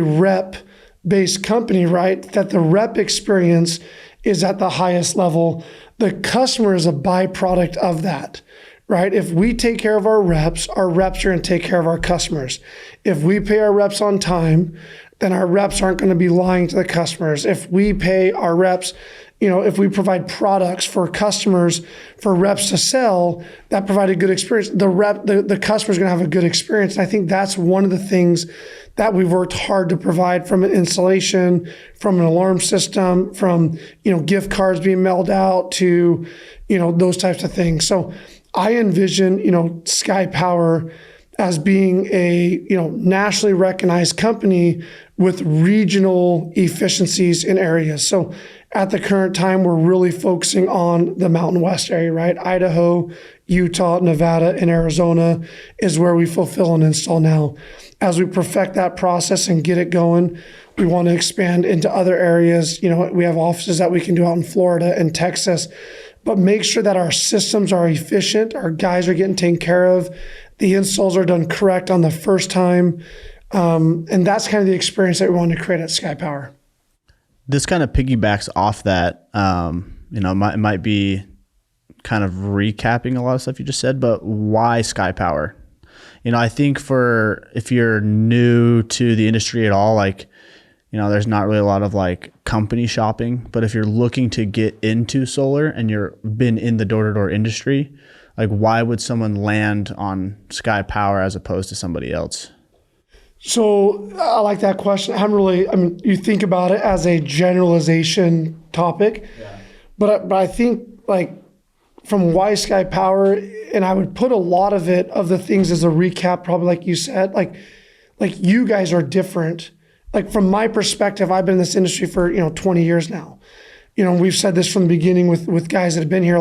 A: rep-based company, right? That the rep experience is at the highest level. The customer is a byproduct of that, right? If we take care of our reps are going to take care of our customers. If we pay our reps on time, then our reps aren't going to be lying to the customers. If we pay our reps, if we provide products for customers, for reps to sell, that provide a good experience, the customer's going to have a good experience. And I think that's one of the things that we've worked hard to provide, from an installation, from an alarm system, from, gift cards being mailed out to, those types of things. So I envision, SkyPower as being a, nationally recognized company with regional efficiencies in areas. So At the current time, we're really focusing on the Mountain West area, right? Idaho, Utah, Nevada, and Arizona is where we fulfill and install now. As we perfect that process and get it going, we want to expand into other areas. We have offices that we can do out in Florida and Texas, but make sure that our systems are efficient, our guys are getting taken care of, the installs are done correct on the first time. And that's kind of the experience that we want to create at SkyPower.
D: This kind of piggybacks off that. It might be kind of recapping a lot of stuff you just said, but why SkyPower? I think if you're new to the industry at all, there's not really a lot of company shopping, but if you're looking to get into solar and you've been in the door-to-door industry, why would someone land on SkyPower as opposed to somebody else?
A: So I like that question. You think about it as a generalization topic, but I think from why SkyPower, and I would put a lot of the things as a recap, probably like you said, like you guys are different. From my perspective, I've been in this industry for 20 years now. We've said this from the beginning with guys that have been here.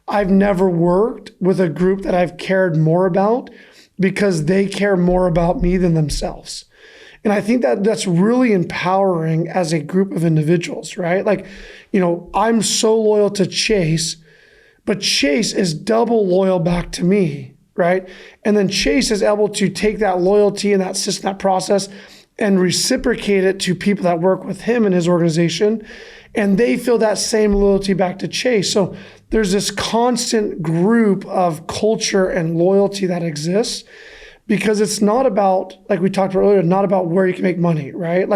A: I've never worked with a group that I've cared more about because they care more about me than themselves. And I think that that's really empowering as a group of individuals, right? I'm so loyal to Chase, but Chase is double loyal back to me, right? And then Chase is able to take that loyalty and that system, that process, and reciprocate it to people that work with him and his organization. And they feel that same loyalty back to Chase. So there's this constant group of culture and loyalty that exists because it's not about, like we talked about earlier, not about where you can make money, right?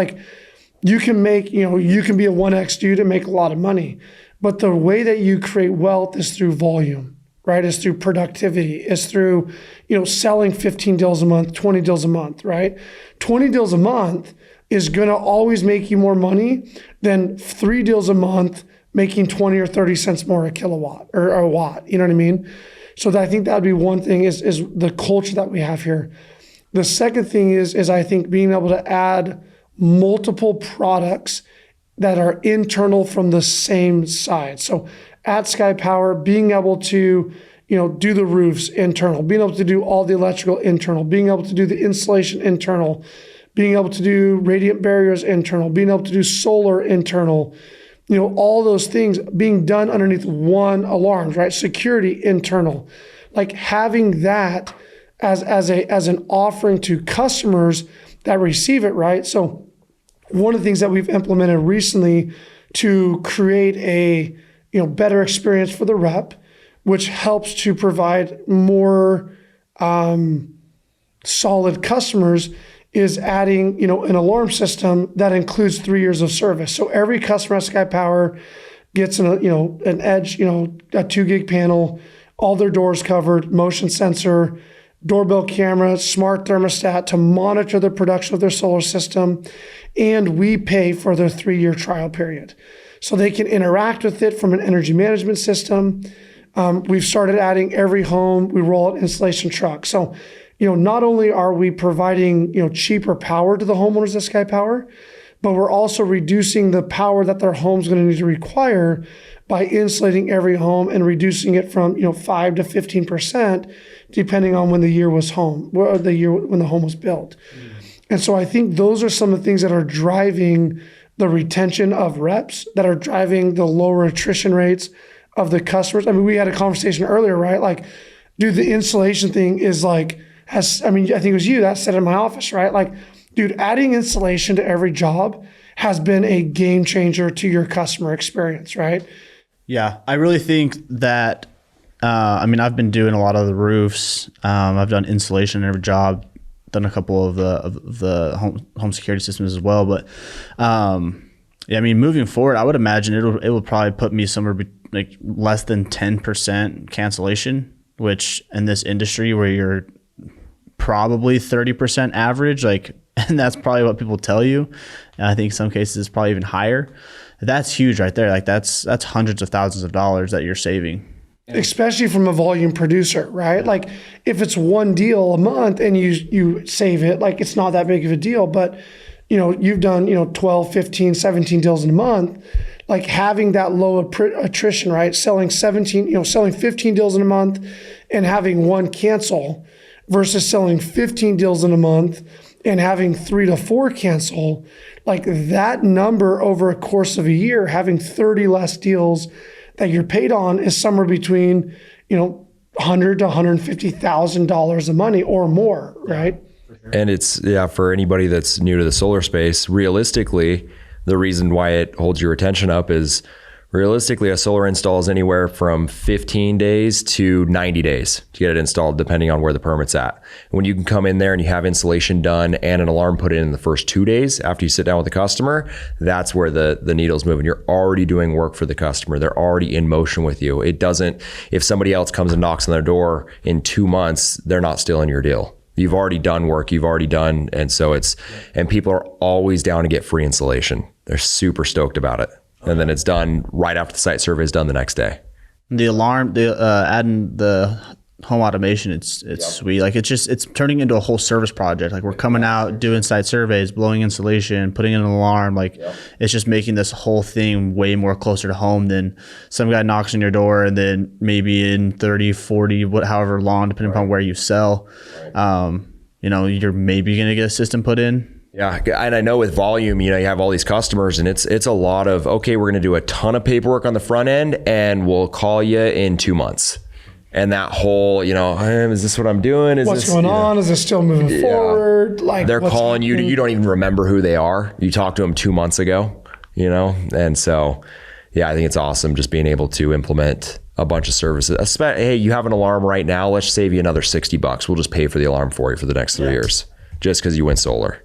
A: You can make, you can be a 1X dude and make a lot of money. But the way that you create wealth is through volume, right? Is through productivity, is through, selling 15 deals a month, 20 deals a month, right? 20 deals a month is going to always make you more money than 3 deals a month making 20 or 30 cents more a kilowatt or a watt. You know what I mean? So I think that would be one thing is the culture that we have here. The second thing is I think being able to add multiple products that are internal from the same side. So at SkyPower, being able to do the roofs internal, being able to do all the electrical internal, being able to do the insulation internal, being able to do radiant barriers internal, being able to do solar internal, all those things being done underneath one alarm, right? Security internal, having that as an offering to customers that receive it, right? So one of the things that we've implemented recently to create a better experience for the rep, which helps to provide more solid customers, is adding, an alarm system that includes 3 years of service. So every customer at SkyPower gets an edge, a 2 gig panel, all their doors covered, motion sensor, doorbell camera, smart thermostat to monitor the production of their solar system. And we pay for their 3-year trial period. So they can interact with it from an energy management system. We've started adding every home, we roll out installation trucks. So, not only are we providing, cheaper power to the homeowners at SkyPower, but we're also reducing the power that their home's going to need to require by insulating every home and reducing it from, 5 to 15%, depending on when the year was home, or the year when the home was built. And so I think those are some of the things that are driving the retention of reps, that are driving the lower attrition rates of the customers. I mean, we had a conversation earlier, right? Dude, the installation thing is I think it was you that said in my office, right? Dude, adding installation to every job has been a game changer to your customer experience, right?
D: Yeah, I really think that, I've been doing a lot of the roofs. I've done installation in every job, done a couple of the home security systems as well. But moving forward, I would imagine it will probably put me somewhere less than 10% cancellation, which in this industry where you're probably 30% average, and that's probably what people tell you. And I think in some cases it's probably even higher. That's huge right there. That's hundreds of thousands of dollars that you're saving.
A: Especially from a volume producer, right? If it's one deal a month and you save it, it's not that big of a deal. But you've done, 12, 15, 17 deals in a month, like having that low attrition, right? Selling 15 deals in a month and having one cancel versus selling 15 deals in a month and having 3 to 4 cancel, like that number over a course of a year, having 30 less deals that you're paid on is somewhere between, $100,000 to $150,000 of money or more, right?
B: And it's, for anybody that's new to the solar space, realistically, the reason why it holds your attention up is realistically a solar install is anywhere from 15 days to 90 days to get it installed, depending on where the permit's at. When you can come in there and you have installation done and an alarm put in the first 2 days after you sit down with the customer, that's where the needle's moving. You're already doing work for the customer. They're already in motion with you. It doesn't, if somebody else comes and knocks on their door in 2 months, they're not stealing your deal. You've already done work, and so and people are always down to get free installation. They're super stoked about it. And then it's done right after the site survey is done the next day.
D: The alarm, adding the home automation, it's sweet. Like it's turning into a whole service project. Like we're coming out, doing site surveys, blowing insulation, putting in an alarm. Like it's just making this whole thing way more closer to home than some guy knocks on your door and then maybe in 30, 40, however long, depending upon where you sell, you're maybe going to get a system put in.
B: Yeah, and I know with volume, you have all these customers and it's a lot of, okay, we're going to do a ton of paperwork on the front end and we'll call you in 2 months. And that whole, hey, is this what I'm doing?
A: What's going on? Is this still moving forward? Like
B: they're calling you, you don't even remember who they are. You talked to them 2 months ago, And so, I think it's awesome just being able to implement a bunch of services. Hey, you have an alarm right now. Let's save you another $60. We'll just pay for the alarm for you for the next 3 years just because you went solar.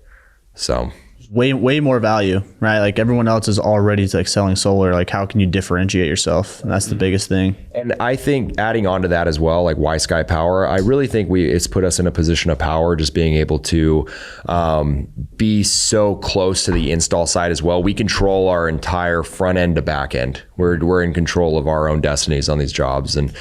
B: So
D: way more value, right? Like everyone else is already like selling solar. Like how can you differentiate yourself? And that's the biggest thing.
B: And I think adding on to that as well, like why SkyPower, I really think it's put us in a position of power, just being able to be so close to the install side as well. We control our entire front end to back end. We're in control of our own destinies on these jobs. And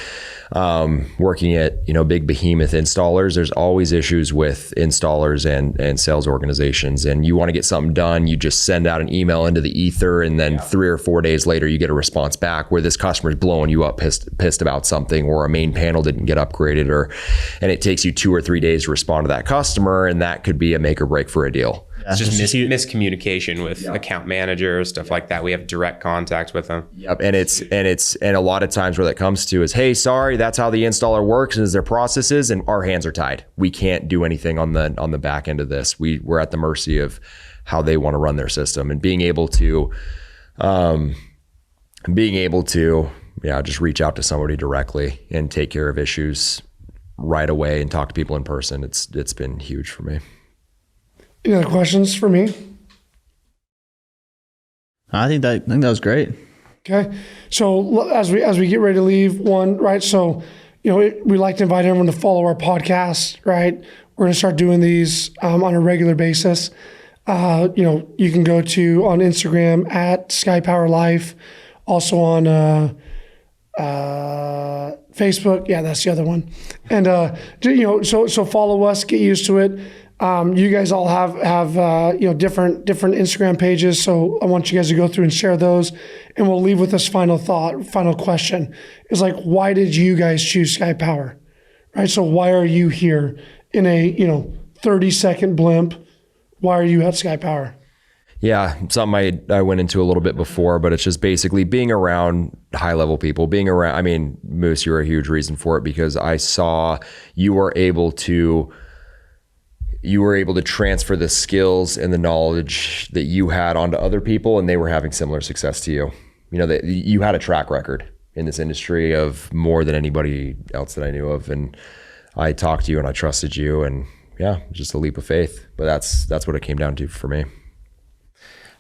B: working at, big behemoth installers, there's always issues with installers and sales organizations. And you want to get something done, you just send out an email into the ether, and then 3 or 4 days later, you get a response back where this customer's blowing you up, pissed about something, or a main panel didn't get upgraded, and it takes you 2 or 3 days to respond to that customer, and that could be a make or break for a deal.
C: It's just miscommunication with account managers, stuff like that. We have direct contact with them.
B: Yep. And a lot of times where that comes to is, hey, sorry, that's how the installer works, is their processes, and our hands are tied. We can't do anything on the back end of this. We're at the mercy of how they want to run their system, and being able to just reach out to somebody directly and take care of issues right away and talk to people in person. It's been huge for me.
A: Any other questions for me?
D: I think that was great.
A: Okay. So as we get ready to leave, right? So, we like to invite everyone to follow our podcast, right? We're going to start doing these on a regular basis. You can go on Instagram at SkyPower Life, also on Facebook. Yeah, that's the other one. And so follow us, get used to it. You guys all have different Instagram pages, so I want you guys to go through and share those, and we'll leave with this final question. It's like, why did you guys choose SkyPower, right? So why are you here in a 30-second blimp? Why are you at SkyPower?
B: Yeah, something I went into a little bit before, but it's just basically being around high-level people, Moose, you're a huge reason for it, because I saw you were able to transfer the skills and the knowledge that you had onto other people, and they were having similar success to you. That you had a track record in this industry of more than anybody else that I knew of. And I talked to you and I trusted you, and just a leap of faith. But that's what it came down to for me.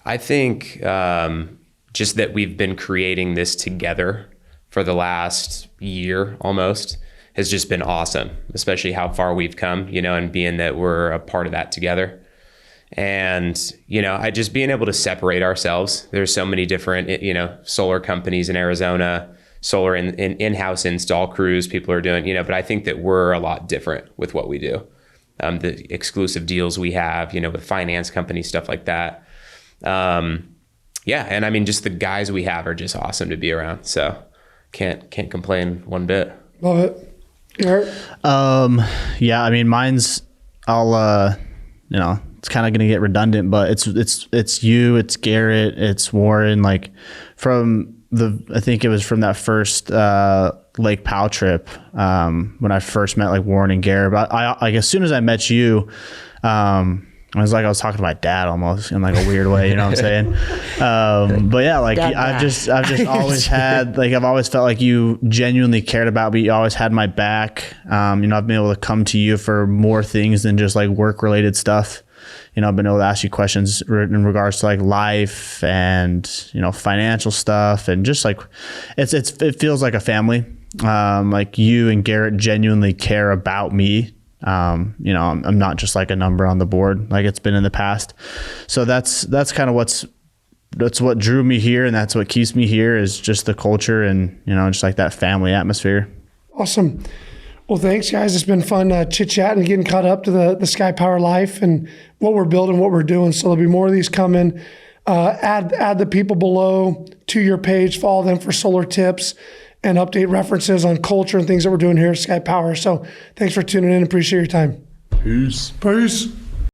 C: I think just that we've been creating this together for the last year almost has just been awesome, especially how far we've come, and being that we're a part of that together. And, I just being able to separate ourselves. There's so many different, solar companies in Arizona, solar in-house install crews people are doing, but I think that we're a lot different with what we do. the exclusive deals we have, with finance companies, stuff like that. Yeah. And I mean, just the guys we have are just awesome to be around. So can't complain one bit.
A: Love it. Garrett?
D: Yeah, I mean, mine's, it's kind of going to get redundant, but it's you, it's Garrett, it's Warren, like I think it was from that first, Lake Powell trip, when I first met like Warren and Garrett. But I like, as soon as I met you, I was talking to my dad almost in like a weird way, you know what I'm saying? But yeah, like I've just always had, like, I've always felt like you genuinely cared about me. You always had my back. I've been able to come to you for more things than just like work related stuff. I've been able to ask you questions in regards to like life and, financial stuff, and just like, it feels like a family. Like you and Garrett genuinely care about me. I'm not just like a number on the board like it's been in the past. So that's kind of that's what drew me here, and that's what keeps me here, is just the culture and, just like that family atmosphere.
A: Awesome. Well, thanks, guys. It's been fun chit-chatting and getting caught up to the SkyPower life and what we're building, what we're doing. So there'll be more of these coming. Add the people below to your page. Follow them for solar tips and update references on culture and things that we're doing here at SkyPower. So thanks for tuning in. Appreciate your time.
B: Peace.
A: Peace.